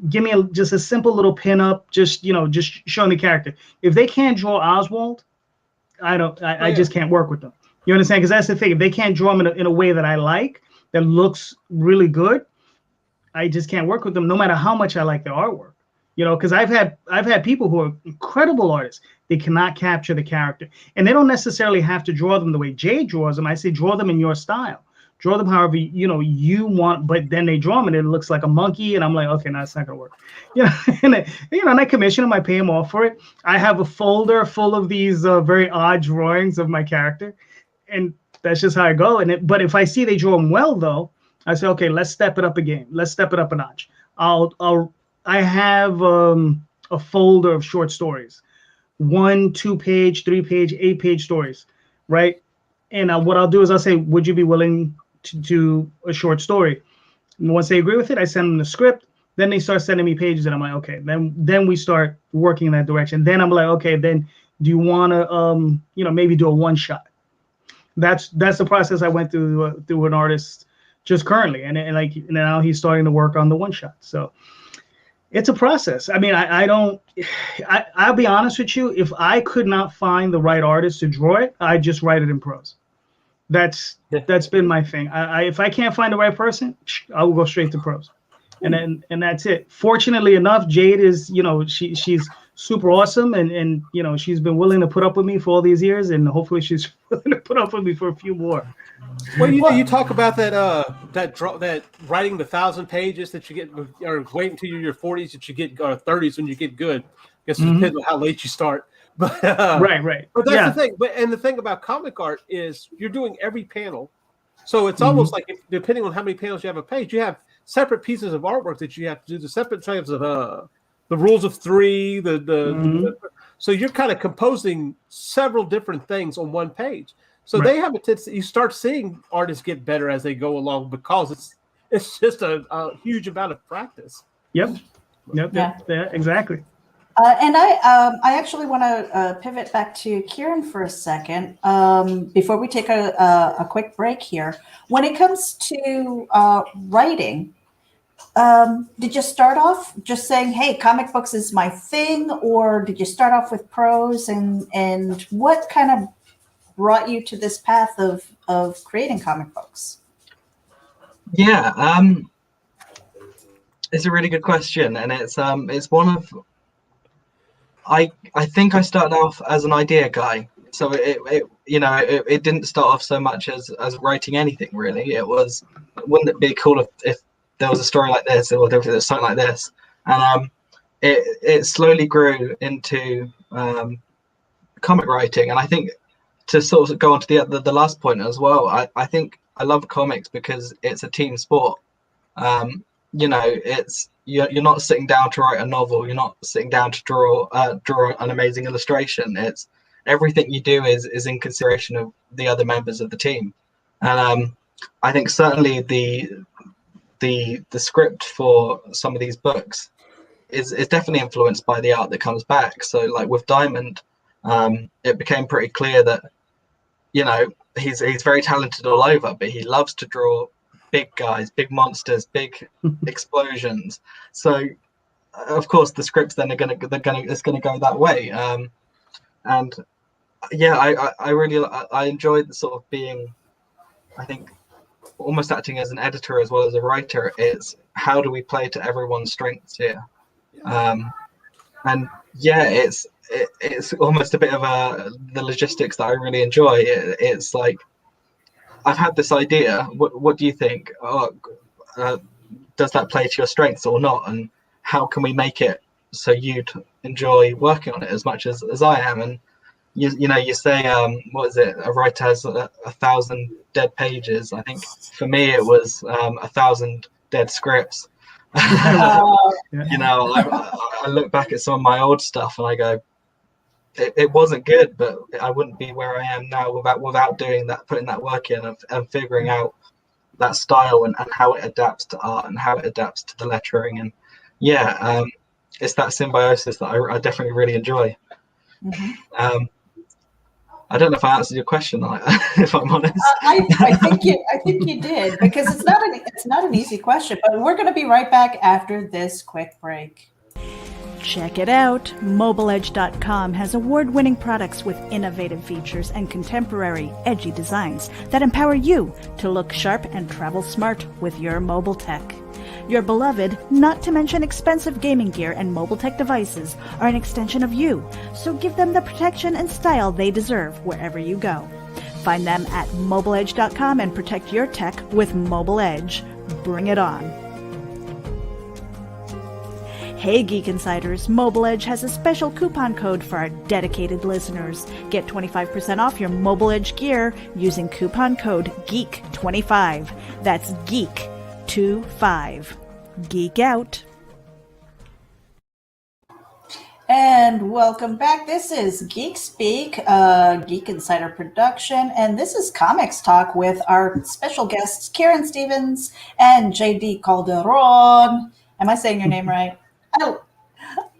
Give me just a simple little pinup, just showing the character. If they can't draw Oswald, I just can't work with them. You understand? Because that's the thing. If they can't draw him in a way that I like, that looks really good, I just can't work with them, no matter how much I like their artwork. Because I've had people who are incredible artists. They cannot capture the character, and they don't necessarily have to draw them the way Jay draws them. I say draw them in your style. Draw them however you want, but then they draw them and it looks like a monkey, and I'm like, okay, no, it's not gonna work. And I commission them, I pay them off for it. I have a folder full of these very odd drawings of my character, and that's just how I go. But if I see they draw them well, though, I say, okay, let's step it up a game. Let's step it up a notch. I have a folder of short stories, 1, 2-page, 3-page, 8-page stories, right? And what I'll do is I'll say, would you be willing to do a short story? And once they agree with it, I send them the script. Then they start sending me pages, and I'm like, okay. Then we start working in that direction. Then I'm like, okay. Then do you want to, maybe do a one shot? That's the process I went through an artist just currently, and like now he's starting to work on the one shot. So it's a process. I mean, I'll be honest with you. If I could not find the right artist to draw it, I just write it in prose. That's been my thing. If I can't find the right person, I will go straight to prose, and that's it. Fortunately enough, Jade is, she's super awesome, and she's been willing to put up with me for all these years, and hopefully she's willing to put up with me for a few more. Well, you talk about that writing the 1,000 pages that you get, or wait until you're your 40s that you get, or 30s when you get good. I guess it depends on how late you start. But right. But that's the thing. And the thing about comic art is you're doing every panel, so it's almost like depending on how many panels you have a page, you have separate pieces of artwork that you have to do. The separate types of the rules of three. So you're kind of composing several different things on one page. So they have a tendency. You start seeing artists get better as they go along because it's just a huge amount of practice. Yep, exactly. And I actually want to pivot back to Kieren for a second before we take a quick break here. When it comes to writing, did you start off just saying, "Hey, comic books is my thing," or did you start off with prose? And what kind of brought you to this path of creating comic books? Yeah, it's a really good question, and it's one of. I think I started off as an idea guy, so it didn't start off so much as writing anything really. It was, wouldn't it be cool if there was a story like this, or there was something like this, and it slowly grew into comic writing. And I think to sort of go on to the last point as well, I think I love comics because it's a team sport. It's you're not sitting down to write a novel. You're not sitting down to draw an amazing illustration. It's everything you do is in consideration of the other members of the team. And I think certainly the script for some of these books is definitely influenced by the art that comes back. So like with Diamond, it became pretty clear that he's very talented all over, but he loves to draw big guys, big monsters, big explosions. So of course the scripts then it's gonna go that way. And yeah, I enjoyed the sort of being, I think, almost acting as an editor as well as a writer. It's how do we play to everyone's strengths here? And yeah, it's almost a bit of the logistics that I really enjoy. It's like, I've had this idea. What do you think? Does that play to your strengths or not? And how can we make it so you'd enjoy working on it as much as I am? And you say, what is it? A writer has 1,000 dead pages. I think for me it was 1,000 dead scripts. I look back at some of my old stuff and I go, it wasn't good, but I wouldn't be where I am now without doing that, putting that work in and figuring out that style and how it adapts to art and how it adapts to the lettering. And it's that symbiosis that I definitely really enjoy. Mm-hmm. I don't know if I answered your question, if I'm honest. I think you did, because it's not an easy question. But we're going to be right back after this quick break. Check it out. MobileEdge.com has award-winning products with innovative features and contemporary, edgy designs that empower you to look sharp and travel smart with your mobile tech. Your beloved, not to mention expensive gaming gear and mobile tech devices are an extension of you, so give them the protection and style they deserve wherever you go. Find them at MobileEdge.com and protect your tech with Mobile Edge. Bring it on. Hey Geek Insiders, Mobile Edge has a special coupon code for our dedicated listeners. Get 25% off your Mobile Edge gear using coupon code GEEK25. That's GEEK25. Geek out. And welcome back. This is Geek Speak, Geek Insider production, and this is Comics Talk with our special guests, Kieran Stevens and JD Calderon. Am I saying your name right? No.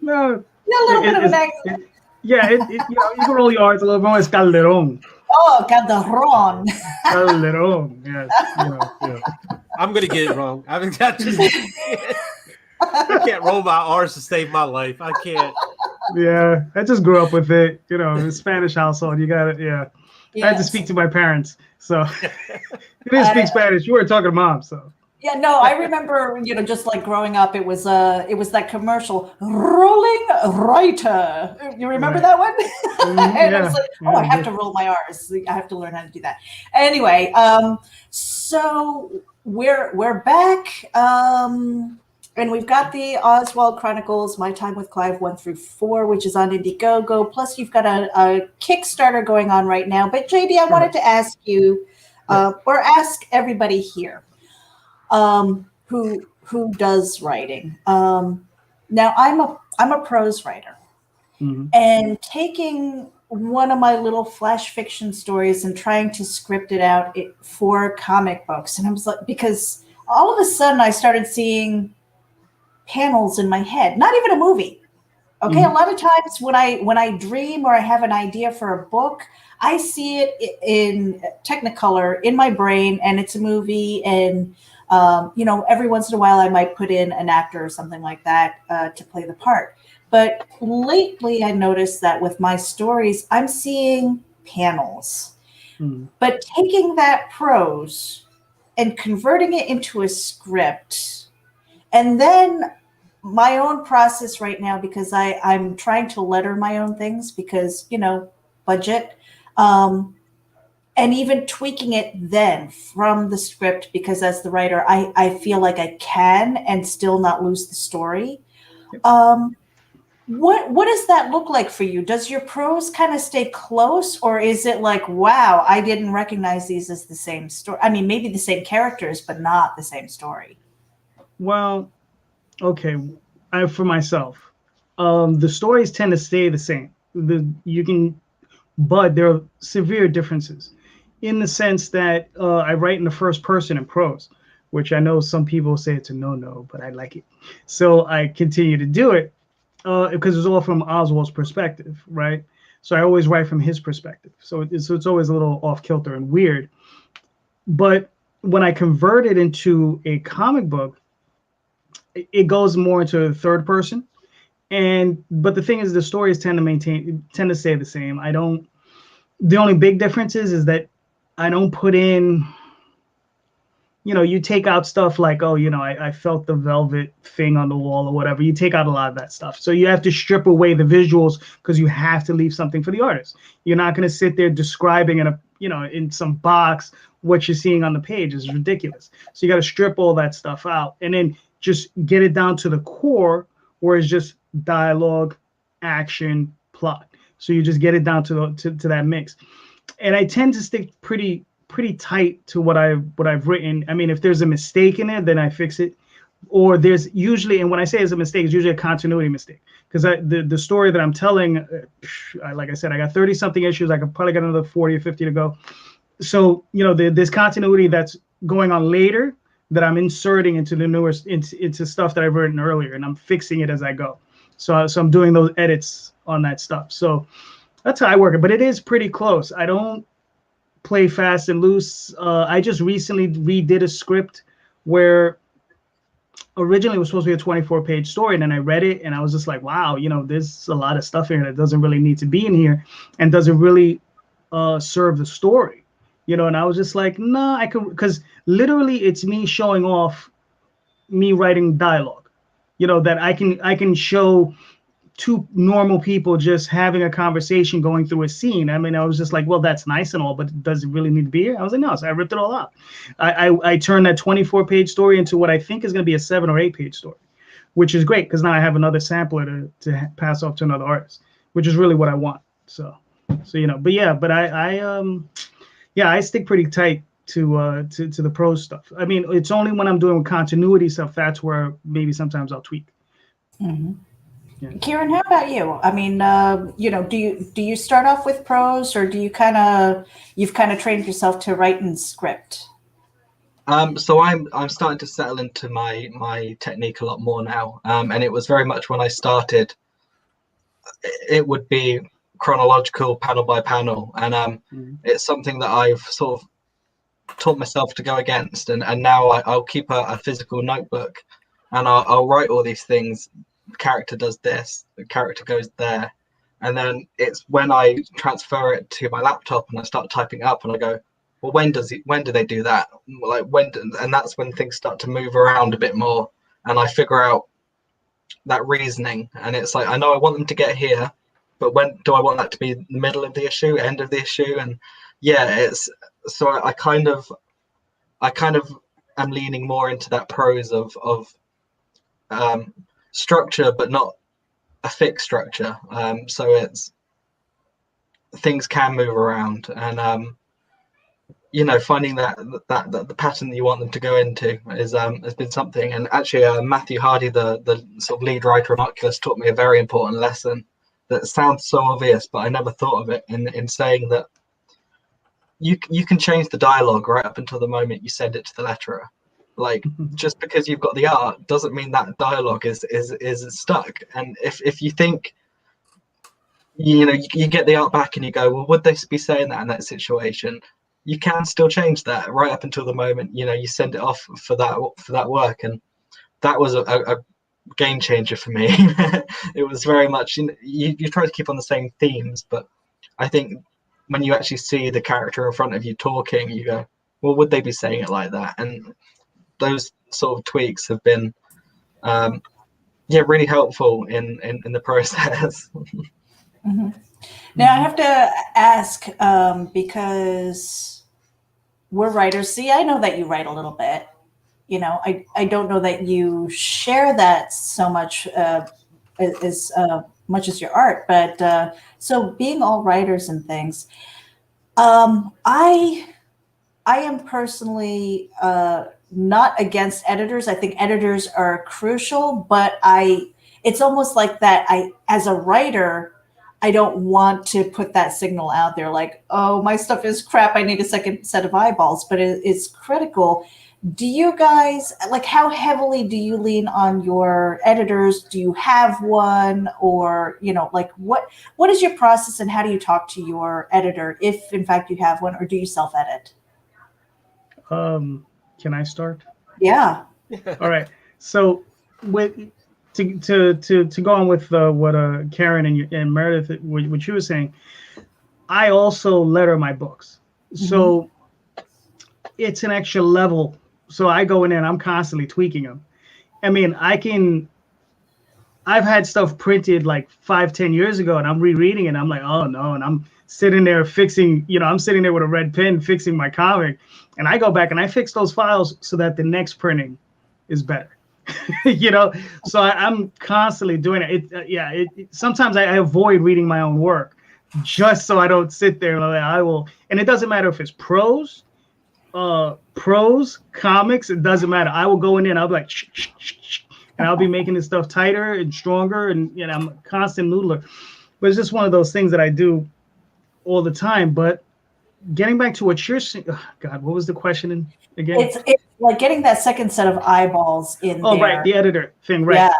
A little bit of an accent. You can roll your R's a little more. It's Calderon. Oh, Calderon. Calderon, yes. I'm gonna get it wrong. I can't roll my R's to save my life. I can't. Yeah, I just grew up with it. You know, in a Spanish household, you got it. Yeah. I had to speak to my parents, so you didn't speak Spanish. You weren't talking to mom, so. Yeah, no, I remember, just like growing up, it was that commercial, Rolling Writer. You remember that one? And I was like, I have to roll my R's. I have to learn how to do that. Anyway, so we're back, and we've got the Oswald Chronicles, My Time with Clive 1 through 4, which is on Indiegogo. Plus, you've got a Kickstarter going on right now. But JD, I wanted to ask you, or ask everybody here. Who does writing. Now I'm a prose writer, and taking one of my little flash fiction stories and trying to script it out for comic books. And I was like, because all of a sudden I started seeing panels in my head, not even a movie. Okay. A lot of times when I dream or I have an idea for a book, I see it in Technicolor in my brain, and it's a movie. And every once in a while I might put in an actor or something like that to play the part. But lately I noticed that with my stories, I'm seeing panels. But taking that prose and converting it into a script, and then my own process right now, because I'm trying to letter my own things because, budget. And even tweaking it then from the script, because as the writer, I feel like I can and still not lose the story. What does that look like for you? Does your prose kind of stay close, or is it like, wow, I didn't recognize these as the same story? I mean, maybe the same characters, but not the same story. Well, okay. For myself, the stories tend to stay the same. But there are severe differences in the sense that I write in the first person in prose, which I know some people say it's a no, but I like it. So I continue to do it because it's all from Oswald's perspective, right? So I always write from his perspective. So it's always a little off kilter and weird. But when I convert it into a comic book, it goes more into third person. But the thing is, the stories tend to stay the same. The only big difference is that I don't put in, you take out stuff like, I felt the velvet thing on the wall or whatever. You take out a lot of that stuff. So you have to strip away the visuals because you have to leave something for the artist. You're not going to sit there describing in some box what you're seeing on the page. Is ridiculous. So you got to strip all that stuff out and then just get it down to the core, where it's just dialogue, action, plot. So you just get it down to that mix. And I tend to stick pretty tight to what I've written. I mean, if there's a mistake in it, then I fix it. Or there's usually, and when I say it's a mistake, it's usually a continuity mistake. Because the story that I'm telling, like I said, I got 30-something issues. I could probably get another 40 or 50 to go. So, there's continuity that's going on later that I'm inserting into the newer, into stuff that I've written earlier, and I'm fixing it as I go. So I'm doing those edits on that stuff. So that's how I work it, but it is pretty close. I don't play fast and loose. I just recently redid a script where originally it was supposed to be a 24-page story, and then I read it and I was just like, wow, there's a lot of stuff in here that doesn't really need to be in here and doesn't really serve the story. And I was just like, nah, I could, because literally it's me showing off me writing dialogue, that I can show two normal people just having a conversation going through a scene. I mean, I was just like, well, that's nice and all, but does it really need to be here? I was like, no, so I ripped it all out. I turned that 24-page story into what I think is going to be a 7 or 8-page story, which is great because now I have another sampler to pass off to another artist, which is really what I want. So but I stick pretty tight to the prose stuff. I mean, it's only when I'm doing continuity stuff that's where maybe sometimes I'll tweak. Mm-hmm. Yeah. Kieran, how about you? I mean, do you start off with prose, or do you've kind of trained yourself to write in script? So I'm starting to settle into my technique a lot more now, and it was very much when I started. It would be chronological, panel by panel, and it's something that I've sort of taught myself to go against, and now I'll keep a physical notebook, and I'll write all these things. The character does this, the character goes there, and then it's when I transfer it to my laptop and I start typing up, and I go, well, when do they do that? Like and that's when things start to move around a bit more, and I figure out that reasoning, and it's like, I know I want them to get here, but when do I want that to be the middle of the issue, end of the issue? And yeah, it's so I kind of am leaning more into that prose of structure, but not a fixed structure. So it's things can move around, and finding that the pattern that you want them to go into is has been something. And actually, Matthew Hardy, the sort of lead writer of OCCULUS, taught me a very important lesson that sounds so obvious, but I never thought of it, in saying that you can change the dialogue right up until the moment you send it to the letterer. Like, just because you've got the art doesn't mean that dialogue is stuck. And if you think, you get the art back and you go, well, would they be saying that in that situation? You can still change that right up until the moment you send it off for that work. And that was a game changer for me. It was very much, you try to keep on the same themes, but I think when you actually see the character in front of you talking, you go, well, would they be saying it like that? And those sort of tweaks have been really helpful in the process. Mm-hmm. Now I have to ask, because we're writers. See, I know that you write a little bit. I don't know that you share that so much as much as your art. But so being all writers and things, I am personally not against editors. I think editors are crucial, but it's almost like that. As a writer, I don't want to put that signal out there like, oh, my stuff is crap, I need a second set of eyeballs, but it's critical. Do you guys, like, how heavily do you lean on your editors? Do you have one? Or, like, what is your process, and how do you talk to your editor, if in fact you have one, or do you self-edit? Can I start? Yeah. All right. So to go on with what Kieren and Meredith, what you were saying, I also letter my books. Mm-hmm. So it's an extra level. So I go in there and I'm constantly tweaking them. I mean, I've had stuff printed like 5-10 years ago, and I'm rereading it and I'm like, oh no. And I'm sitting there fixing, I'm sitting there with a red pen fixing my comic, and I go back and I fix those files so that the next printing is better. So I'm constantly doing it. Sometimes I avoid reading my own work just so I don't sit there and it doesn't matter if it's prose, comics, it doesn't matter. I will go in there and I'll be like, and I'll be making this stuff tighter and stronger, and I'm a constant noodler. But it's just one of those things that I do all the time. But getting back to what you're saying, God, what was the question again? It's like getting that second set of eyeballs in there. Oh, right, the editor thing, right?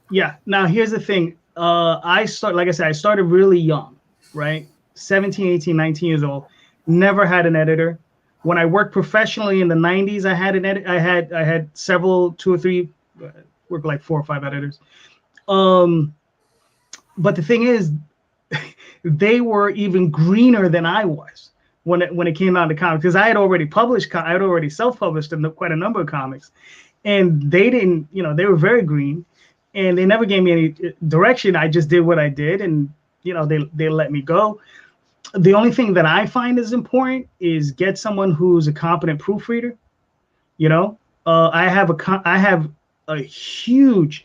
Yeah. Now here's the thing. I started really young, right? 17, 18, 19 years old. Never had an editor. When I worked professionally in the 90s, I had an edit. I had several, 2 or 3, worked like 4 or 5 editors. But the thing is, they were even greener than I was when it came down to comics, because I had already self-published quite a number of comics, and they didn't, they were very green, and they never gave me any direction. I just did what I did, and they let me go. The only thing that I find is important is get someone who's a competent proofreader. I have a huge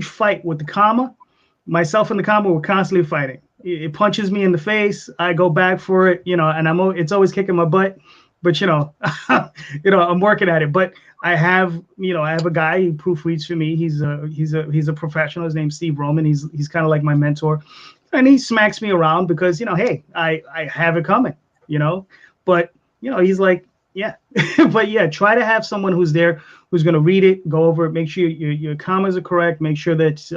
fight with the comma. Myself and the comma were constantly fighting. It punches me in the face. I go back for it, and it's always kicking my butt. But I'm working at it. But I have a guy who proofreads for me. He's a professional. His name's Steve Roman. He's kind of like my mentor, and he smacks me around because hey, I have it coming, But he's like, yeah, but yeah, try to have someone who's there, who's going to read it, go over it, make sure your commas are correct, make sure that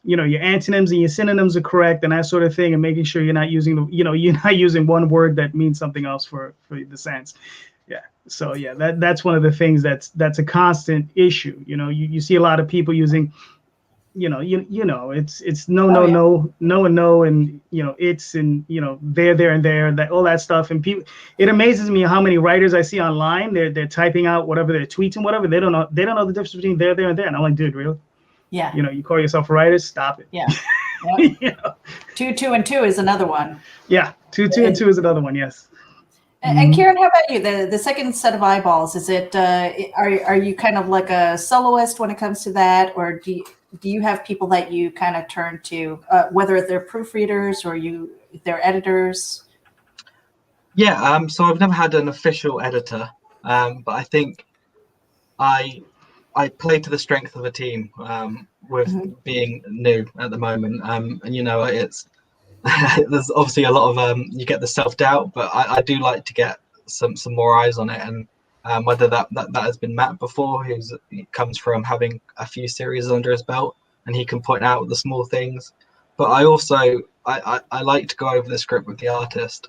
your antonyms and your synonyms are correct, and that sort of thing, and making sure you're not using one word that means something else for the sense. Yeah. So yeah, that's one of the things that's a constant issue. You know, you see a lot of people using, you know, it's no, Oh, no, yeah. no, no, and no, and it's and there, and there, that all that stuff. And people, it amazes me how many writers I see online. They're typing out whatever their tweets and whatever. They don't know the difference between there, and there. And I'm like, dude, really? Yeah. You call yourself a writer? Stop it. Yeah. Yep. You know? 2, 2, and 2 is another one. Yeah. Two, and two is another one. Yes. And Kieren, how about you? The second set of eyeballs, is it? Are you kind of like a soloist when it comes to that, or do you have people that you kind of turn to, whether they're proofreaders or they're editors? Yeah. So I've never had an official editor, but I think I play to the strength of a team with being new at the moment. And it's there's obviously a lot of you get the self-doubt, but I do like to get some more eyes on it, and whether that has been Matt before, he comes from having a few series under his belt, and he can point out the small things. But I also I like to go over the script with the artist,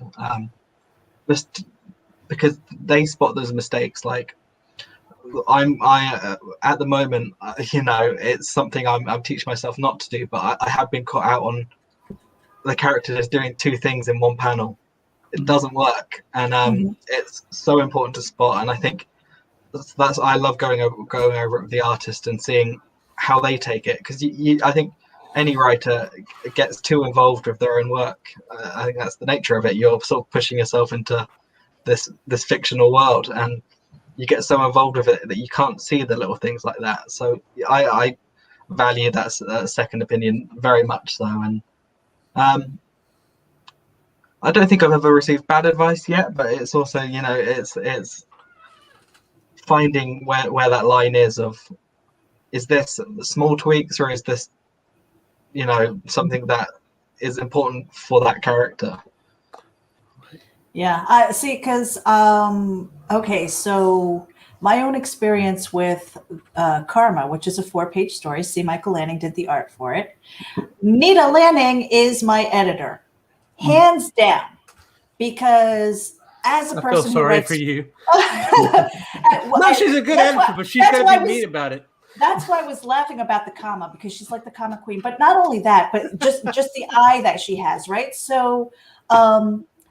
just because they spot those mistakes. Like I at the moment, it's something I'm teaching myself not to do, but I have been caught out on the character is doing two things in one panel. It doesn't work, and it's so important to spot. And I think that's I love going over it with the artist and seeing how they take it, because I think any writer gets too involved with their own work. I think that's the nature of it. You're sort of pushing yourself into this fictional world, and you get so involved with it that you can't see the little things like that. So I value that second opinion very much so. And I don't think I've ever received bad advice yet, but it's also, it's finding where that line is of, is this small tweaks, or is this, something that is important for that character? Yeah, I see, because okay, so my own experience with Karma, which is a 4-page story. C. Michael Lanning did the art for it. Nita Lanning is my editor, hands down, because as a person I feel sorry for you. No, she's a good editor, but she's going to be mean about it. That's why I was laughing about the comma, because she's like the comma queen. But not only that, but just the eye that she has, right? So,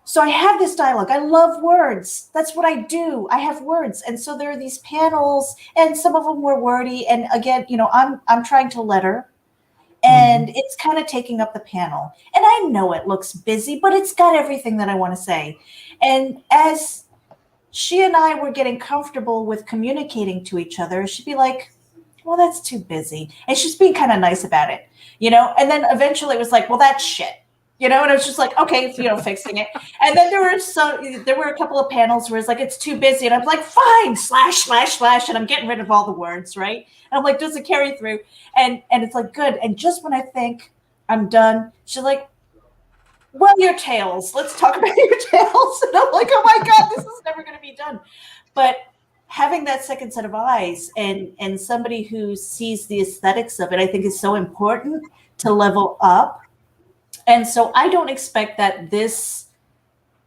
so I have this dialogue. I love words. That's what I do. I have words, and so there are these panels, and some of them were wordy. And again, I'm trying to letter, and it's kind of taking up the panel. And I know it looks busy, but it's got everything that I want to say. And as she and I were getting comfortable with communicating to each other, she'd be like, well, that's too busy. And she's being kind of nice about it, and then eventually it was like, well, that's shit, and I was just like, okay, fixing it. And then there were a couple of panels where it's like, it's too busy. And I'm like, fine, ///. And I'm getting rid of all the words, right? And I'm like, does it carry through? And it's like, good. And just when I think I'm done, she's like, well, your tails. Let's talk about your tails. And I'm like, oh my God, this is never going to be done. But having that second set of eyes and somebody who sees the aesthetics of it, I think is so important to level up. And so I don't expect that this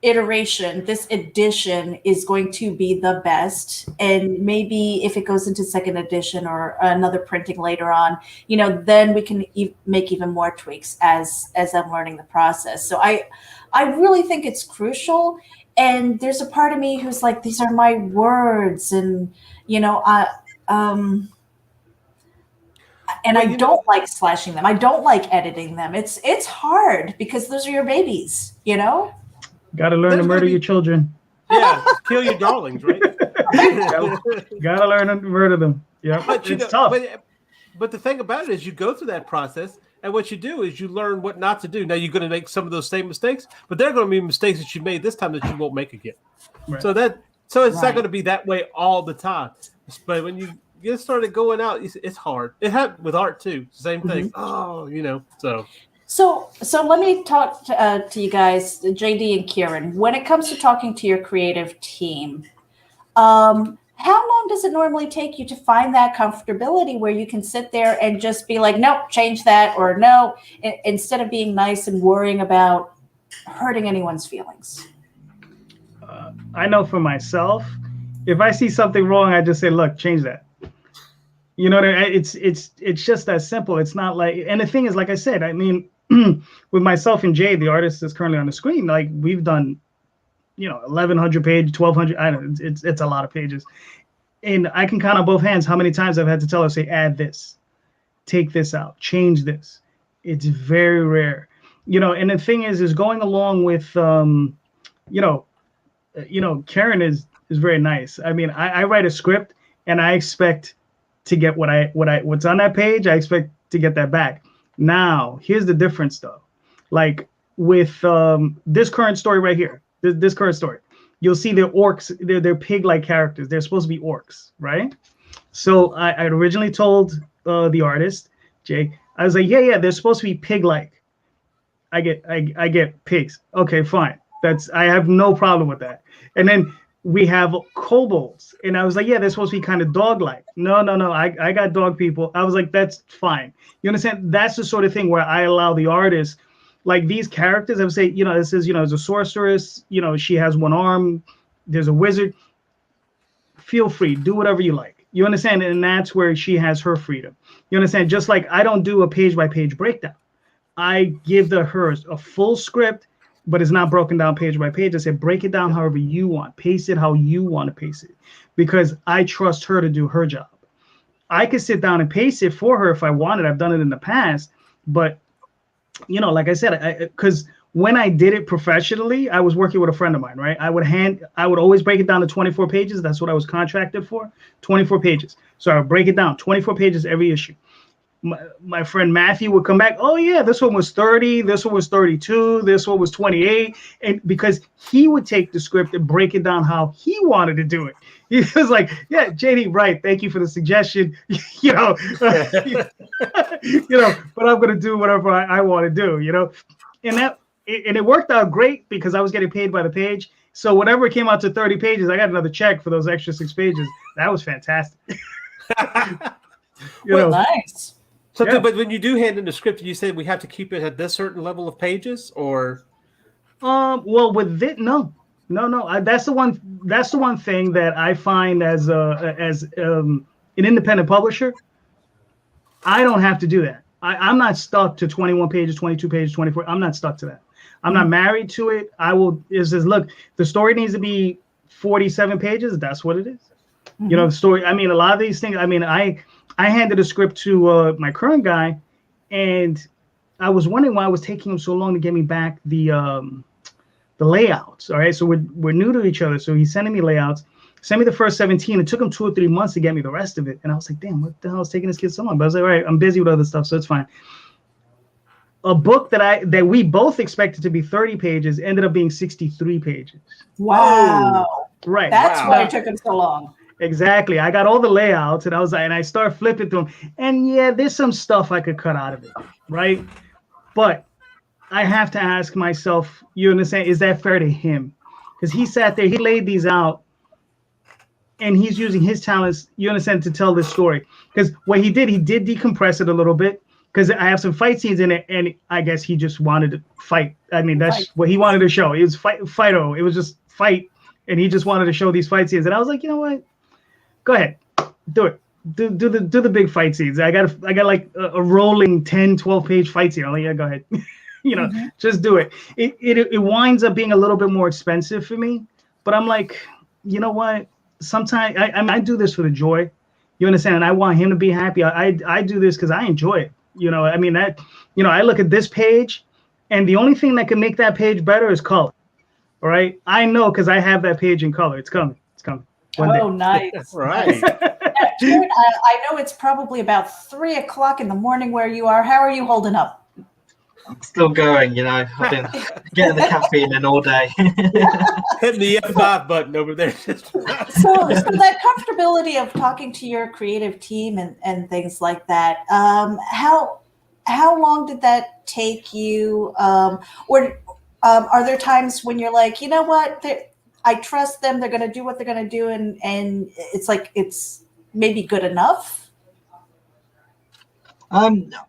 iteration, this edition is going to be the best. And maybe if it goes into second edition or another printing later on, then we can make even more tweaks as I'm learning the process. So I really think it's crucial. And there's a part of me who's like, these are my words. And, I don't like slashing them. I don't like editing them. It's hard because those are your babies, Got to learn to murder your children. Yeah, kill your darlings, right? Got to learn to murder them. Yeah, but it's tough. But the thing about it is you go through that process, and what you do is you learn what not to do. Now, you're going to make some of those same mistakes, but there are going to be mistakes that you made this time that you won't make again. Right. So it's not going to be that way all the time. But when you get started going out, it's hard. It happened with art too. Same thing. Oh, So let me talk to you guys, JD and Kieren. When it comes to talking to your creative team, how long does it normally take you to find that comfortability where you can sit there and just be like, nope, change that, or no, instead of being nice and worrying about hurting anyone's feelings? I know for myself, If I see something wrong, I just say, look, change that. You know what I mean? It's just that simple. It's not like, and the thing is, like I said, I mean, with myself and Jay, the artist that's currently on the screen, like we've done, 1,100 pages, 1,200. I don't know. It's a lot of pages, and I can count on both hands how many times I've had to tell her, say, add this, take this out, change this. It's very rare, And the thing is going along with, Karen is very nice. I mean, I write a script and I expect to get what's on that page. I expect to get that back. Now, here's the difference though. Like with this current story right here, this current story, you'll see they're orcs, they're pig-like characters. They're supposed to be orcs, right? So I originally told the artist, Jay, I was like, yeah, they're supposed to be pig-like. I get pigs. Okay, fine. I have no problem with that. And then we have kobolds, and I was like, yeah, they're supposed to be kind of dog-like. No, I got dog people. I was like, that's fine. You understand? That's the sort of thing where I allow the artist, like these characters, I would say, this is, there's a sorceress, she has one arm, there's a wizard. Feel free, do whatever you like. You understand? And that's where she has her freedom. You understand? Just like I don't do a page-by-page breakdown. I give her a full script, but it's not broken down page by page. I said, break it down however you want. Pace it how you want to pace it, because I trust her to do her job. I could sit down and pace it for her if I wanted. I've done it in the past, but like I said, because when I did it professionally, I was working with a friend of mine, right? I would always break it down to 24 pages. That's what I was contracted for, 24 pages. So I would break it down, 24 pages every issue. My friend Matthew would come back. Oh yeah, this one was 30. This one was 32. This one was 28. And because he would take the script and break it down how he wanted to do it. He was like, "Yeah, JD, right? Thank you for the suggestion. But I'm gonna do whatever I want to do. And it worked out great because I was getting paid by the page. So whenever it came out to 30 pages, I got another check for those extra 6 pages. That was fantastic. Nice. So, Yeah. but when you do hand in the script, you said we have to keep it at this certain level of pages, or? Well, with it, no. That's the one thing that I find as an independent publisher, I don't have to do that. I'm not stuck to 21 pages, 22 pages, 24. I'm not stuck to that. I'm not married to it. It says, look, the story needs to be 47 pages. That's what it is. Mm-hmm. The story. I mean, a lot of these things. I mean, I handed a script to my current guy, and I was wondering why it was taking him so long to get me back the layouts. All right, so we're new to each other, so he's sending me layouts. Sent me the first 17. It took him 2 or 3 months to get me the rest of it, and I was like, damn, what the hell is taking this kid so long? But I was like, all right, I'm busy with other stuff, so it's fine. A book that we both expected to be 30 pages ended up being 63 pages. Wow. Right. That's why it took him so long. Exactly. I got all the layouts, and I started flipping through them. And yeah, there's some stuff I could cut out of it, right? But I have to ask myself, you understand, is that fair to him? Because he sat there, he laid these out, and he's using his talents, you understand, to tell this story. Because what he did decompress it a little bit, because I have some fight scenes in it, and I guess he just wanted to fight. I mean, that's what he wanted to show. It was fight-o. It was just fight, and he just wanted to show these fight scenes. And I was like, you know what? Go ahead, do it. Do the big fight scenes. I got like a rolling 10, 12 page fight scene. I'm like, yeah, go ahead. Just do it. It winds up being a little bit more expensive for me, but I'm like, you know what? Sometimes I do this for the joy. You understand? And I want him to be happy. I do this because I enjoy it. I mean that. I look at this page, and the only thing that can make that page better is color. All right, I know because I have that page in color. It's coming. Oh, nice. Right. Kieran, I know it's probably about 3:00 in the morning where you are. How are you holding up? I'm still going, I've been getting the caffeine in all day. Hitting the F5 button over there. So that comfortability of talking to your creative team and things like that, how long did that take you? Or are there times when you're like, you know what, I trust them, they're going to do what they're going to do, and it's like it's maybe good enough?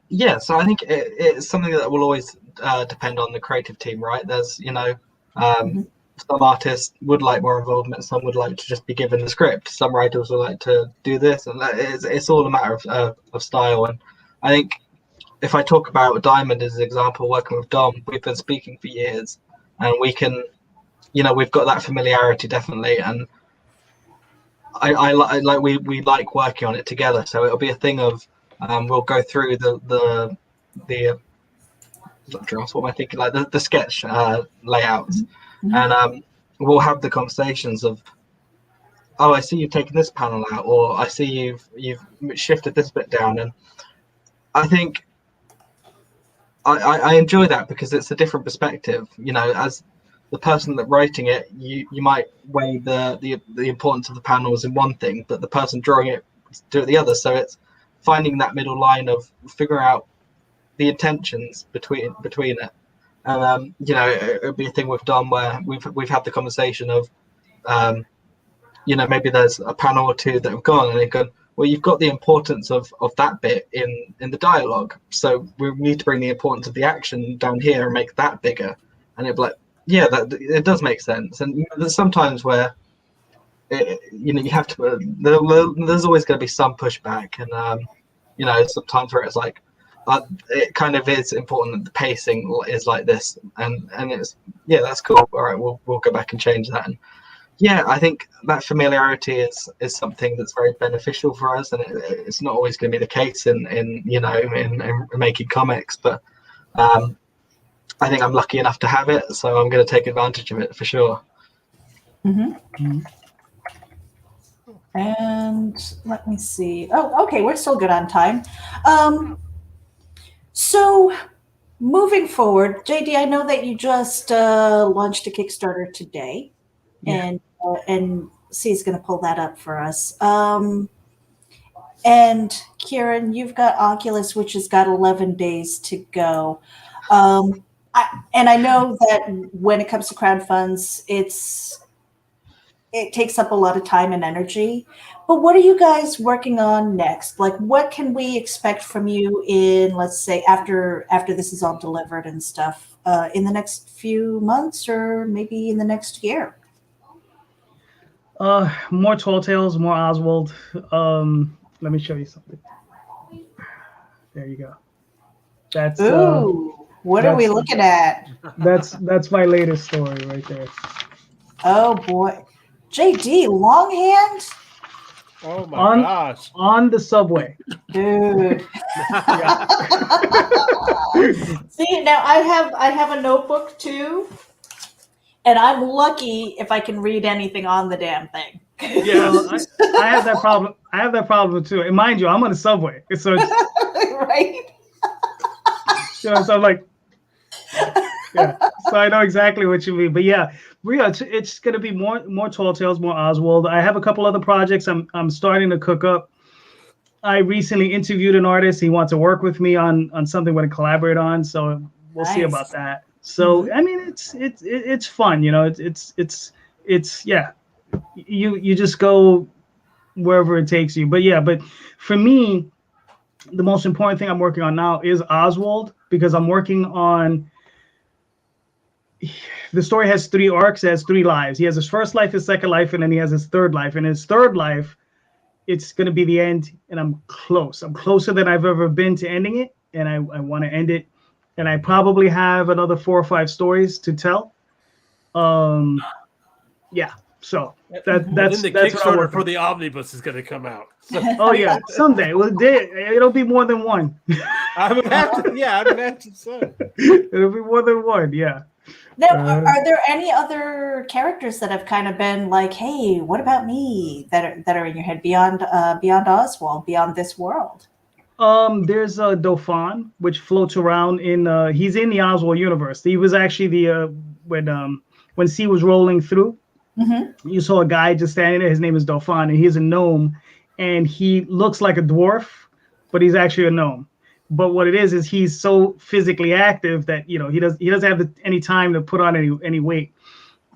Yeah, so I think it's something that will always depend on the creative team, right? There's, some artists would like more involvement. Some would like to just be given the script. Some writers would like to do this, and it's all a matter of style. And I think if I talk about Diamond as an example, working with Dom, we've been speaking for years, and we can, we've got that familiarity definitely, and I like we like working on it together. So it'll be a thing of we'll go through the drafts. What am I thinking? Like the sketch layouts, and we'll have the conversations of, oh, I see you've taken this panel out, or I see you've shifted this bit down, and I think I enjoy that because it's a different perspective. As the person that writing it, you might weigh the importance of the panels in one thing, but the person drawing it do it the other. So it's finding that middle line of figuring out the intentions between it. And it'll be a thing with Dom where we've had the conversation of maybe there's a panel or two that have gone, and they've gone, well, you've got the importance of that bit in the dialogue, so we need to bring the importance of the action down here and make that bigger. And it'll be like, yeah, that it does make sense. And there's sometimes where you have to there's always going to be some pushback, and sometimes where it's like it kind of is important that the pacing is like this, and it's, yeah, that's cool, all right, we'll go back and change that. And yeah, I think that familiarity is something that's very beneficial for us, and it's not always going to be the case in making comics, but I think I'm lucky enough to have it, so I'm going to take advantage of it for sure. And let me see. Oh, okay, we're still good on time. So moving forward, JD, I know that you just launched a Kickstarter today, and C is going to pull that up for us. And Kieran, you've got Oculus, which has got 11 days to go. And I know that when it comes to crowdfunds, it takes up a lot of time and energy. But what are you guys working on next? Like, what can we expect from you in, let's say, after this is all delivered and stuff, in the next few months or maybe in the next year? More Tall Tales, more Oswald. Let me show you something. There you go. That's what are we looking at? That's my latest story right there. Oh boy, JD, longhand. Oh my gosh! On the subway, dude. See, now I have a notebook too, and I'm lucky if I can read anything on the damn thing. Yeah, I have that problem. I have that problem too. And mind you, I'm on the subway, so it's, right. So I'm like, yeah. So I know exactly what you mean. But yeah, it's going to be more Tall Tales, more Oswald. I have a couple other projects I'm starting to cook up. I recently interviewed an artist. He wants to work with me on something we're going to collaborate on. So we'll see about that. So I mean, it's fun, it's yeah. You just go wherever it takes you. But yeah, but for me, the most important thing I'm working on now is Oswald, because I'm working on, the story has 3 arcs, it has 3 lives. He has his first life, his second life, and then he has his third life. And his third life, it's going to be the end, and I'm close. I'm closer than I've ever been to ending it, and I want to end it. And I probably have another 4 or 5 stories to tell. Yeah. So that's the Kickstarter for the omnibus is going to come out. So. Oh yeah, someday. Well, it'll be more than one. I would imagine so. It'll be more than one. Yeah. Now, are there any other characters that have kind of been like, hey, what about me, that are in your head beyond Oswald, beyond this world? There's Loughran, which floats around in. He's in the Oswald universe. He was actually when C was rolling through. Mm-hmm. You saw a guy just standing there. His name is Loughran, and he's a gnome, and he looks like a dwarf, but he's actually a gnome. But what it is he's so physically active that he doesn't have any time to put on any weight,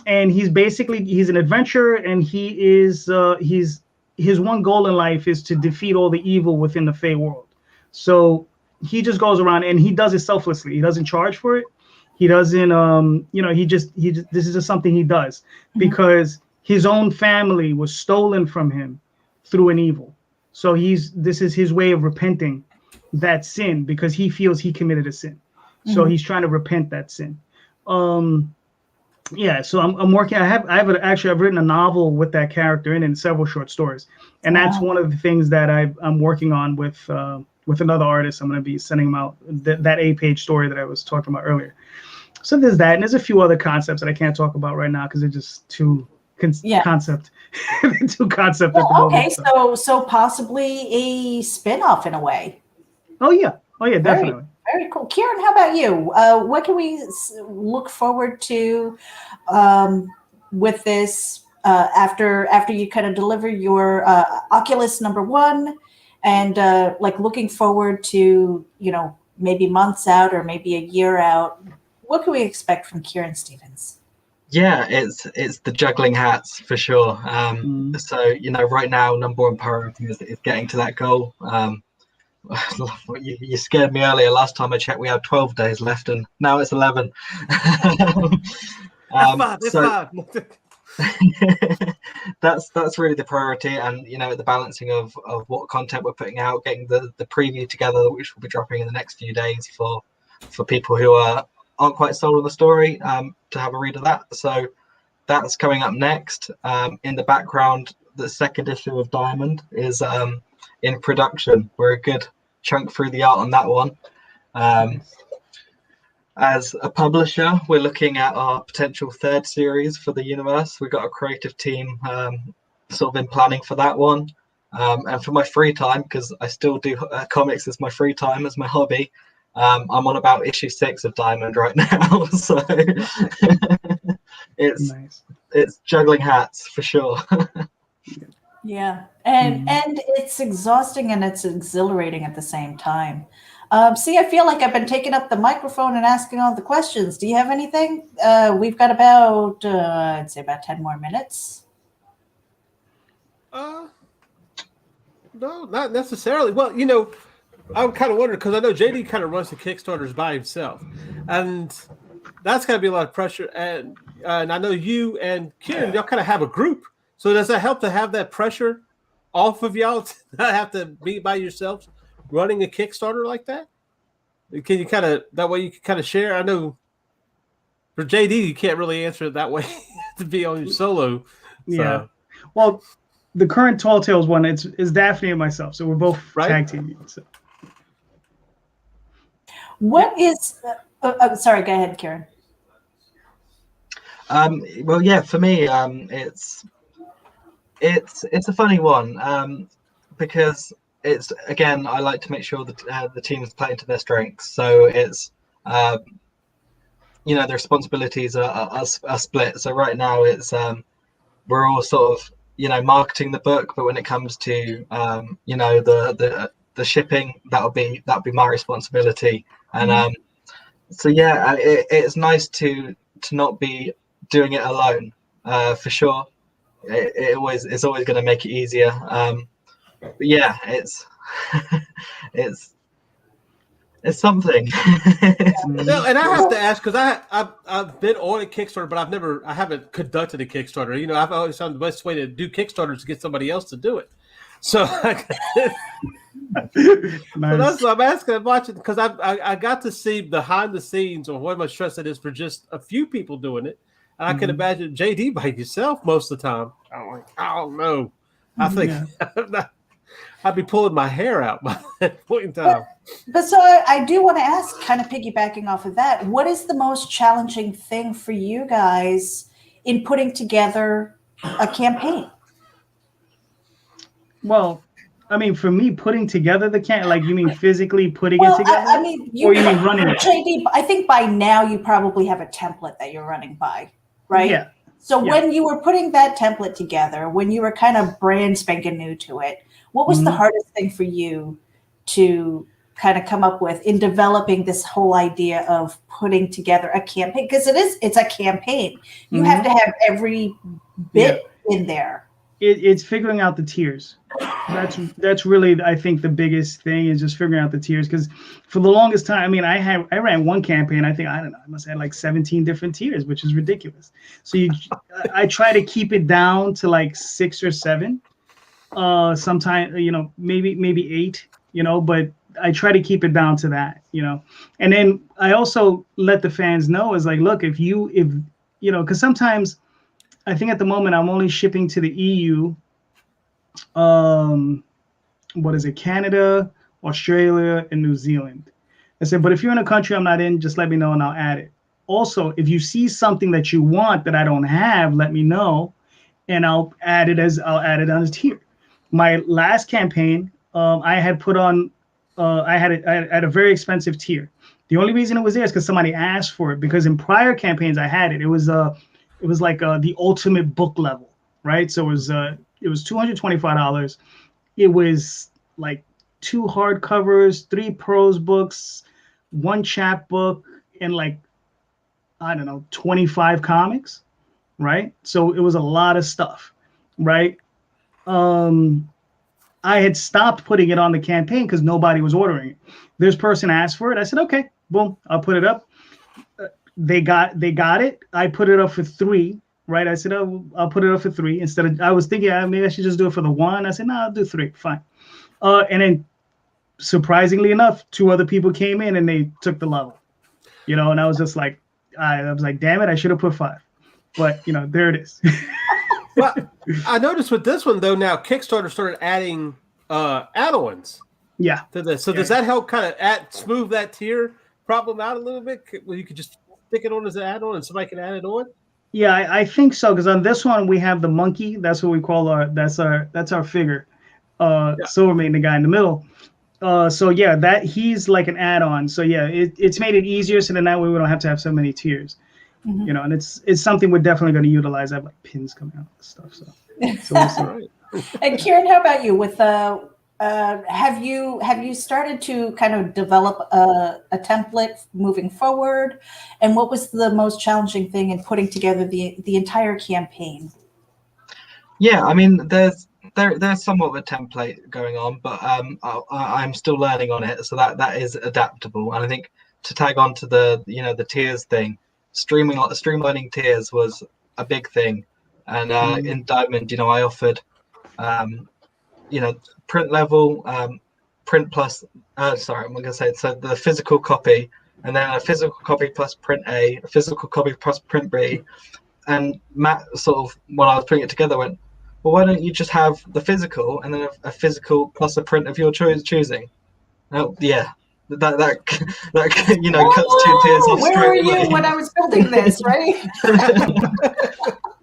and he's an adventurer, and his one goal in life is to defeat all the evil within the Fey world. So he just goes around and he does it selflessly. He doesn't charge for it. He doesn't, he just this is just something he does because his own family was stolen from him through an evil. So this is his way of repenting that sin because he feels he committed a sin. So he's trying to repent that sin. Yeah, so I'm working. I've written a novel with that character in it and several short stories, and that's one of the things that I'm working on with another artist. I'm going to be sending him out that 8-page story that I was talking about earlier. So there's that, and there's a few other concepts that I can't talk about right now because they're just too concept. Too concept. Well, okay, so possibly a spin-off in a way. Oh yeah, definitely. Very cool. Kieren, how about you? What can we look forward to with this after you kind of deliver your OCCULUS #1 and like looking forward to, maybe months out or maybe a year out? What can we expect from Kieran Stevens? Yeah, it's the juggling hats for sure. So, right now, #1 priority is getting to that goal. You scared me earlier. Last time I checked, we had 12 days left, and now it's 11. That's really the priority, and the balancing of what content we're putting out, getting the preview together, which will be dropping in the next few days for people who aren't quite sold on the story, to have a read of that. So that's coming up next. In the background, the second issue of Diamond is in production. We're a good chunk through the art on that one. As a publisher, we're looking at our potential third series for the universe. We've got a creative team sort of in planning for that one. And for my free time, because I still do comics as my free time, as my hobby, I'm on about issue 6 of Diamond right now. So it's juggling hats for sure. Yeah, and it's exhausting and it's exhilarating at the same time. See, I feel like I've been taking up the microphone and asking all the questions. Do you have anything? We've got about, I'd say about 10 more minutes. No, not necessarily. Well, I'm kind of wondering because I know JD kind of runs the Kickstarters by himself, and that's going to be a lot of pressure. And I know you and Kieren, y'all kind of have a group. So does that help to have that pressure off of y'all to not have to be by yourselves running a Kickstarter like that? Can you that way you can kind of share? I know for JD, you can't really answer it that way to be on your solo. So. Yeah. Well, the current Tall Tales one is Daphne and myself. So we're both tag teaming. So. What is, sorry, go ahead, Kieren. Well, yeah, for me, it's a funny one because it's, again, I like to make sure that the team is playing to their strengths. So it's the responsibilities are split. So right now it's we're all sort of marketing the book, but when it comes to the shipping, that'll be my responsibility. And so yeah, it's nice to not be doing it alone, for sure. It's always going to make it easier. But yeah, it's it's something. No, and I have to ask because I've been on a Kickstarter, but I haven't conducted a Kickstarter. I've always found the best way to do Kickstarters to get somebody else to do it. So, Nice. So that's what I'm asking. I'm watching because I got to see behind the scenes on what much stress it is for just a few people doing it. And I can imagine JD by yourself most of the time. I'm like, I don't know. I think I'd be pulling my hair out by that point in time. But so I do want to ask, kind of piggybacking off of that, what is the most challenging thing for you guys in putting together a campaign? Well, I mean, for me, putting together the campaign, you mean physically putting it together? I mean, or you mean running it? JD, I think by now you probably have a template that you're running by, right? Yeah. So when you were putting that template together, when you were kind of brand spanking new to it, what was the hardest thing for you to kind of come up with in developing this whole idea of putting together a campaign? Because it's a campaign. You have to have every bit in there. it's figuring out the tiers. That's really, I think, the biggest thing is just figuring out the tiers. Because for the longest time, I mean, I ran one campaign. I think, I don't know, I must have had like 17 different tiers, which is ridiculous. So I try to keep it down to like 6 or 7. Sometimes, maybe 8. But I try to keep it down to that. And then I also let the fans know is like, look, if because sometimes I think at the moment I'm only shipping to the EU. What is it? Canada, Australia, and New Zealand. I said, but if you're in a country I'm not in, just let me know and I'll add it. Also, if you see something that you want that I don't have, let me know, and I'll add it on a tier. My last campaign, I had put on, I had a very expensive tier. The only reason it was there is because somebody asked for it. Because in prior campaigns I had it. It was like the ultimate book level, right? So it was $225. It was like 2 hardcovers, 3 prose books, 1 chapbook, and like, I don't know, 25 comics, right? So it was a lot of stuff, right? I had stopped putting it on the campaign because nobody was ordering it. This person asked for it. I said, okay, boom, I'll put it up. They got it. I put it up for 3. Right, I said, oh, I'll put it up for 3 instead of. I was thinking maybe I should just do it for the 1. I said, no, I'll do 3, fine. And then, surprisingly enough, 2 other people came in and they took the level, and I was just like, I was like, damn it, I should have put 5, but there it is. Well, I noticed with this one though, now Kickstarter started adding add-ons. Yeah. To this, so does that help kind of smooth that tier problem out a little bit? Where you could just stick it on as an add-on and somebody can add it on. Yeah, I think so, because on this one we have the monkey. That's what we call that's our figure. Silvermane, the guy in the middle. So yeah, that he's like an add-on. So yeah, it's made it easier, so then that way we don't have to have so many tiers. Mm-hmm. And it's something we're definitely going to utilize. I have like pins coming out and stuff. So we'll see. Right. And Kieren, how about you? With have you started to kind of develop a template moving forward? And what was the most challenging thing in putting together the entire campaign? Yeah, I mean, there's somewhat of a template going on, but I'm still learning on it, so that is adaptable. And I think to tag on to the tiers thing, streamlining tiers was a big thing. And in Diamond, I offered print level, print plus, sorry, I'm going to say it. So the physical copy, and then a physical copy plus print A, a physical copy plus print B. And Matt sort of, when I was putting it together, went, well, why don't you just have the physical and then a physical plus a print of your choosing? Oh, yeah. That cuts 2 tiers off. Where were you when I was building this, right?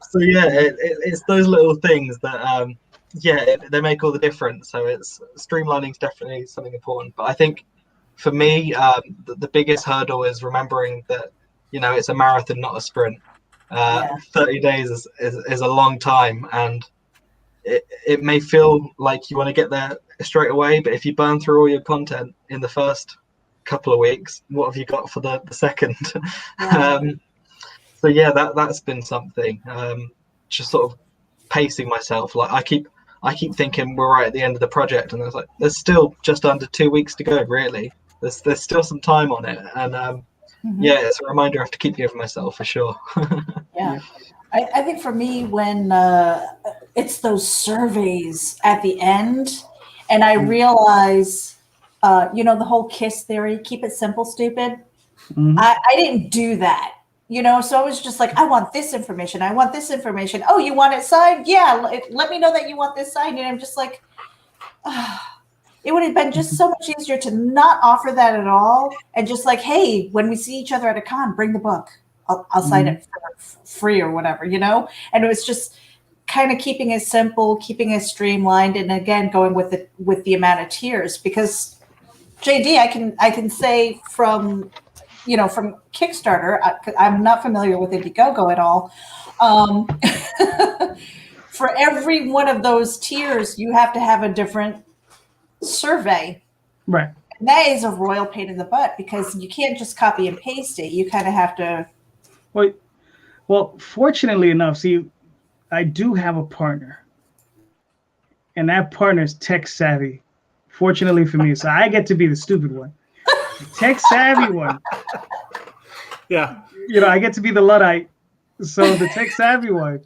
So yeah, it's those little things that they make all the difference. So it's streamlining is definitely something important. But I think for me, the biggest hurdle is remembering that it's a marathon, not a sprint. 30 days is a long time, and it may feel like you want to get there straight away, but if you burn through all your content in the first couple of weeks, what have you got for the second? So yeah, that's been something. Just sort of pacing myself. Like I keep thinking we're right at the end of the project, and I was like, there's still just under 2 weeks to go. Really, there's still some time on it, and yeah, it's a reminder I have to keep giving myself for sure. Yeah. I think for me, when it's those surveys at the end, and I realize, the whole KISS theory, keep it simple, stupid. I didn't do that, so I was just like, I want this information. I want this information. Oh, you want it signed? Yeah. Let me know that you want this signed. And I'm just like, it would have been just so much easier to not offer that at all. And just like, hey, when we see each other at a con, bring the book. I'll sign it for free or whatever, And it was just kind of keeping it simple, keeping it streamlined, and again going with the amount of tiers. Because JD, I can say from Kickstarter, I'm not familiar with Indiegogo at all. For every one of those tiers, you have to have a different survey. Right. And that is a royal pain in the butt because you can't just copy and paste it. You kind of have to. Well, fortunately enough, see, I do have a partner, and that partner's tech savvy. Fortunately for me, so I get to be the stupid one, the tech savvy one. Yeah. I get to be the Luddite. So the tech savvy one,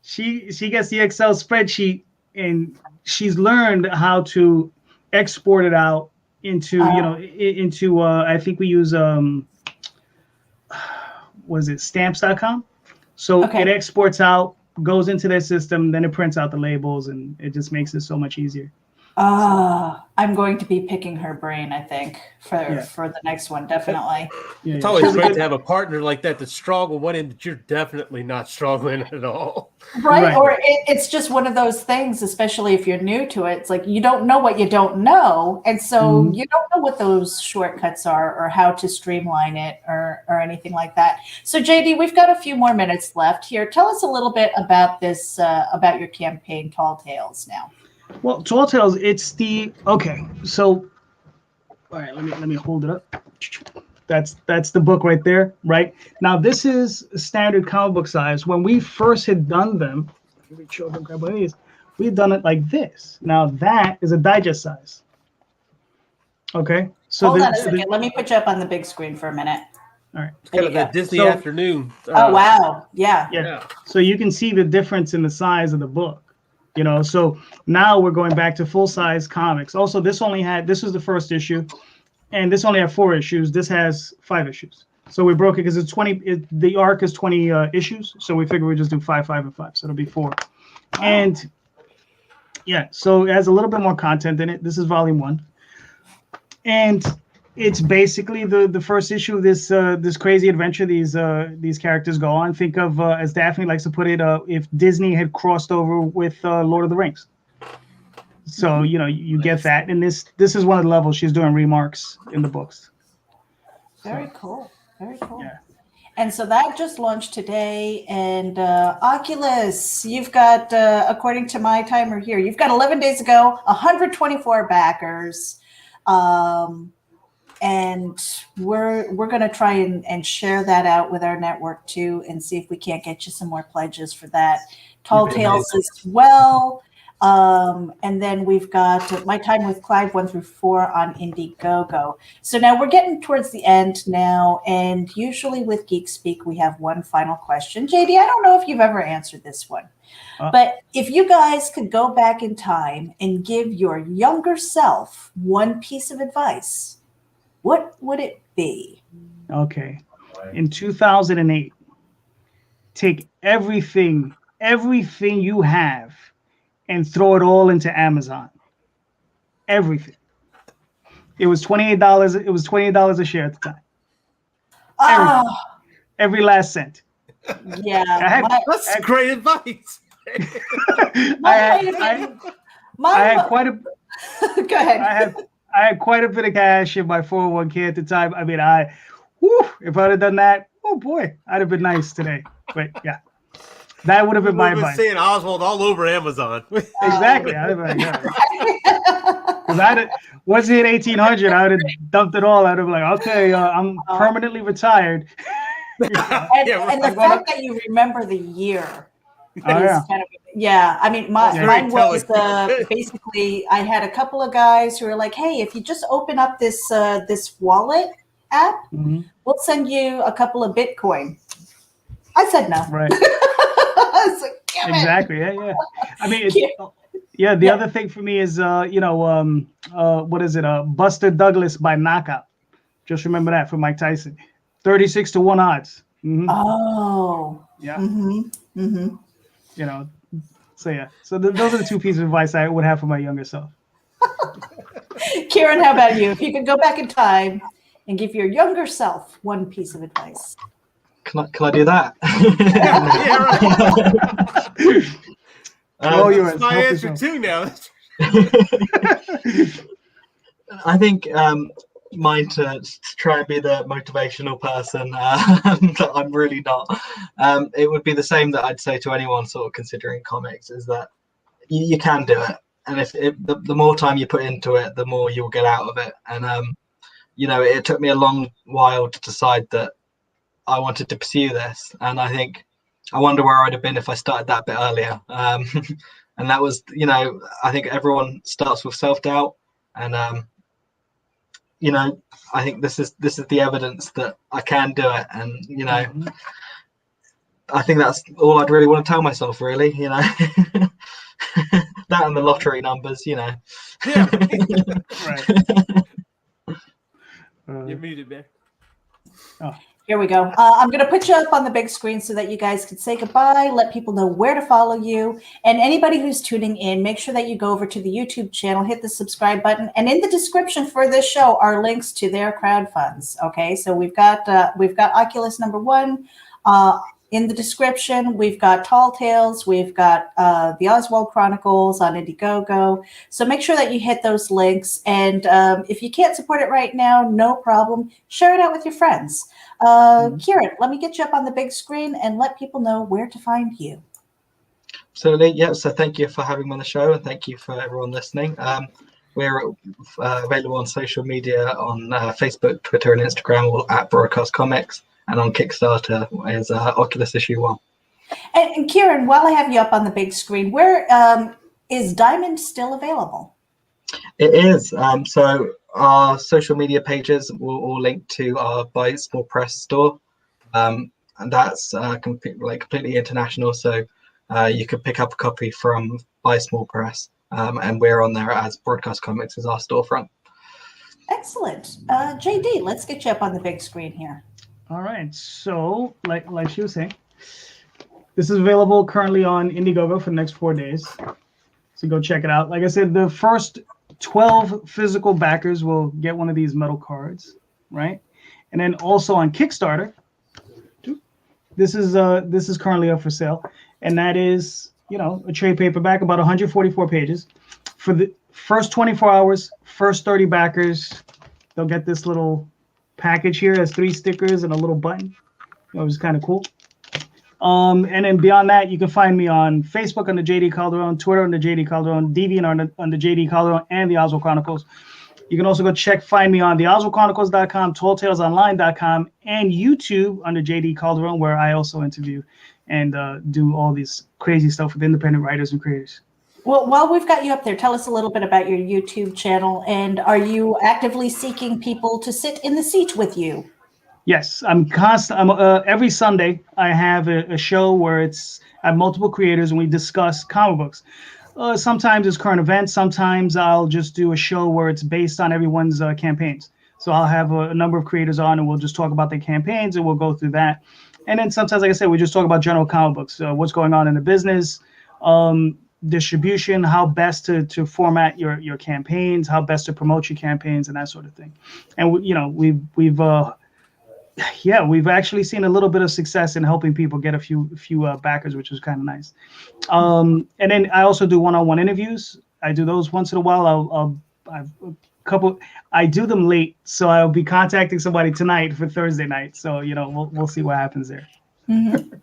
she gets the Excel spreadsheet, and she's learned how to export it out into I think we use was it stamps.com? So it exports out, goes into their system, then it prints out the labels, and it just makes it so much easier. I'm going to be picking her brain, I think, for the next one, definitely. It's always great to have a partner like that that's strong with one end that you're definitely not strong in at all. Right. Or it's just one of those things, especially if you're new to it. It's like you don't know what you don't know. And so you don't know what those shortcuts are or how to streamline it or anything like that. So, JD, we've got a few more minutes left here. Tell us a little bit about this, about your campaign, Tall Tales, now. Well, Tall Tales, it's so all right, let me hold it up. That's the book right there, right? Now this is standard comic book size. When we first had done them, let me show them, grab one of these. We had done it like this. Now that is a digest size. Okay. So hold on a second. Let me put you up on the big screen for a minute. All right. It's kind of that Disney afternoon. Oh wow. Yeah. So you can see the difference in the size of the book. So now we're going back to full-size comics. Also, this was the first issue, and this only had 4 issues. This has 5 issues. So we broke it because it's 20. The arc is 20 issues. So we figured we'd just do 5, 5, and 5. So it'll be 4. Wow. And so it has a little bit more content in it. This is volume 1, and it's basically the first issue of this crazy adventure these characters go on. Think of, as Daphne likes to put it, if Disney had crossed over with Lord of the Rings. So you get that, and this is one of the levels she's doing remarks in the books. Very cool. Very cool. Yeah. And so that just launched today, and OCCULUS, you've got, according to my timer here, you've got 11 days ago, 124 backers. And we're going to try and share that out with our network too, and see if we can't get you some more pledges for that. Tall Tales as well. And then we've got My Time with Clive 1 through 4 on Indiegogo. So now we're getting towards the end now, and usually with Geek Speak, we have one final question. JD, I don't know if you've ever answered this one, but if you guys could go back in time and give your younger self one piece of advice, what would it be? Okay. In 2008, take everything you have and throw it all into Amazon. Everything. It was $28. It was $28 a share at the time. Every last cent. Yeah. That's great advice. I had quite a Go ahead. I had quite a bit of cash in my 401k at the time. I mean, if I'd have done that, oh boy, I'd have been nice today. But yeah, that would have been my advice. Seeing Oswald all over Amazon. Exactly. I'd have because once it hit 1800, I would have dumped it all. I'd have been like, okay, I'm permanently retired. And the fact that you remember the year. Kind of, I mean, mine was basically, I had a couple of guys who were like, hey, if you just open up this wallet app, we'll send you a couple of Bitcoin. I said no. Right. I was like, damn it. Exactly. Yeah. I mean, the other thing for me is, what is it? Buster Douglas by knockout. Just remember that for Mike Tyson. 36-1 odds. Mm-hmm. Oh. Yeah. Mm-hmm. So yeah. So those are the 2 pieces of advice I would have for my younger self. Kieran, how about you? If you could go back in time and give your younger self one piece of advice. Can I do that? That's my answer too now. I think mine to try and be the motivational person that I'm really not. It would be the same that I'd say to anyone sort of considering comics, is that you can do it, and if the more time you put into it, the more you'll get out of it. And it took me a long while to decide that I wanted to pursue this, and I wonder where I'd have been if I started that bit earlier. And that was, I think everyone starts with self-doubt, and I think this is the evidence that I can do it, and I think that's all I'd really want to tell myself, really, that and the lottery numbers, Yeah. Right. You're muted, man. Here we go. I'm going to put you up on the big screen so that you guys can say goodbye, let people know where to follow you. And anybody who's tuning in, make sure that you go over to the YouTube channel, hit the subscribe button. And in the description for this show are links to their crowdfunds. Okay, so we've got Oculus #1 in the description. We've got Tall Tales. We've got the Oswald Chronicles on Indiegogo. So make sure that you hit those links. And if you can't support it right now, no problem. Share it out with your friends. Kieran, let me get you up on the big screen and let people know where to find you. Absolutely. Yeah. So thank you for having me on the show, and thank you for everyone listening. We're available on social media on Facebook, Twitter, and Instagram, all at Broadcast Comics, and on Kickstarter is Oculus Issue 1. And Kieran, while I have you up on the big screen, where is Diamond still available? It is. So our social media pages will all link to our Buy Small Press store, and that's completely international. So you could pick up a copy from Buy Small Press, and we're on there as Broadcast Comics as our storefront. Excellent. JD, let's get you up on the big screen here. All right. So, like she was saying, this is available currently on Indiegogo for the next 4 days. So go check it out. Like I said, the first 12 physical backers will get one of these metal cards, right? And then also on Kickstarter, this is currently up for sale, and that is a trade paperback, about 144 pages. For the first 24 hours, first 30 backers, they'll get this little package here. It has 3 stickers and a little button. It was kind of cool. And then beyond that, you can find me on Facebook under JD Calderon, Twitter under JD Calderon, Deviant under JD Calderon, and the Oswald Chronicles. You can also find me on the OswaldChronicles.com, TallTalesOnline.com, and YouTube under JD Calderon, where I also interview and do all this crazy stuff with independent writers and creators. Well, while we've got you up there, tell us a little bit about your YouTube channel, and are you actively seeking people to sit in the seat with you? Yes, I'm every Sunday I have a show where I have multiple creators and we discuss comic books. Sometimes it's current events. Sometimes I'll just do a show where it's based on everyone's campaigns. So I'll have a number of creators on and we'll just talk about their campaigns and we'll go through that. And then sometimes, like I said, we just talk about general comic books, what's going on in the business, distribution, how best to format your campaigns, how best to promote your campaigns, and that sort of thing. And we've actually seen a little bit of success in helping people get a few backers, which is kind of nice. And then I also do one-on-one interviews. I do those once in a while. I do them late, so I'll be contacting somebody tonight for Thursday night. So we'll see what happens there. Mm-hmm.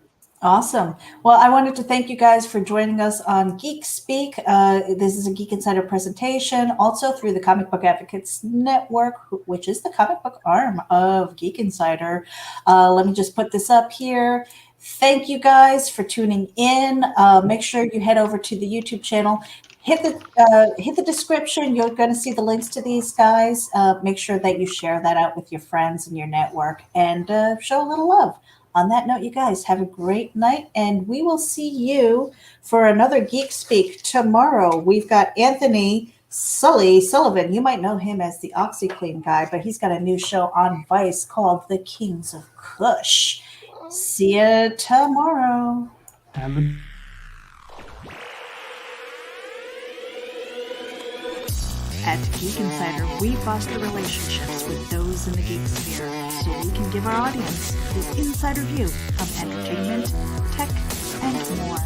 Awesome. Well, I wanted to thank you guys for joining us on Geek Speak. This is a Geek Insider presentation, also through the Comic Book Advocates Network, which is the comic book arm of Geek Insider. Let me just put this up here. Thank you guys for tuning in. Make sure you head over to the YouTube channel. Hit the description. You're going to see the links to these guys. Make sure that you share that out with your friends and your network, and show a little love. On that note, you guys have a great night, and we will see you for another Geek Speak tomorrow. We've got Anthony Sullivan. You might know him as the OxyClean guy, but he's got a new show on Vice called The Kings of Kush. See you tomorrow. At Geek Insider, we foster relationships with those in the geek sphere so we can give our audience the insider view of entertainment, tech, and more.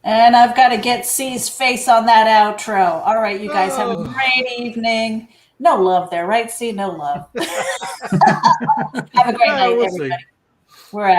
And I've got to get C's face on that outro. All right, you guys have a great evening. No love there, right, C? No love. Have a great night, everybody. We're out.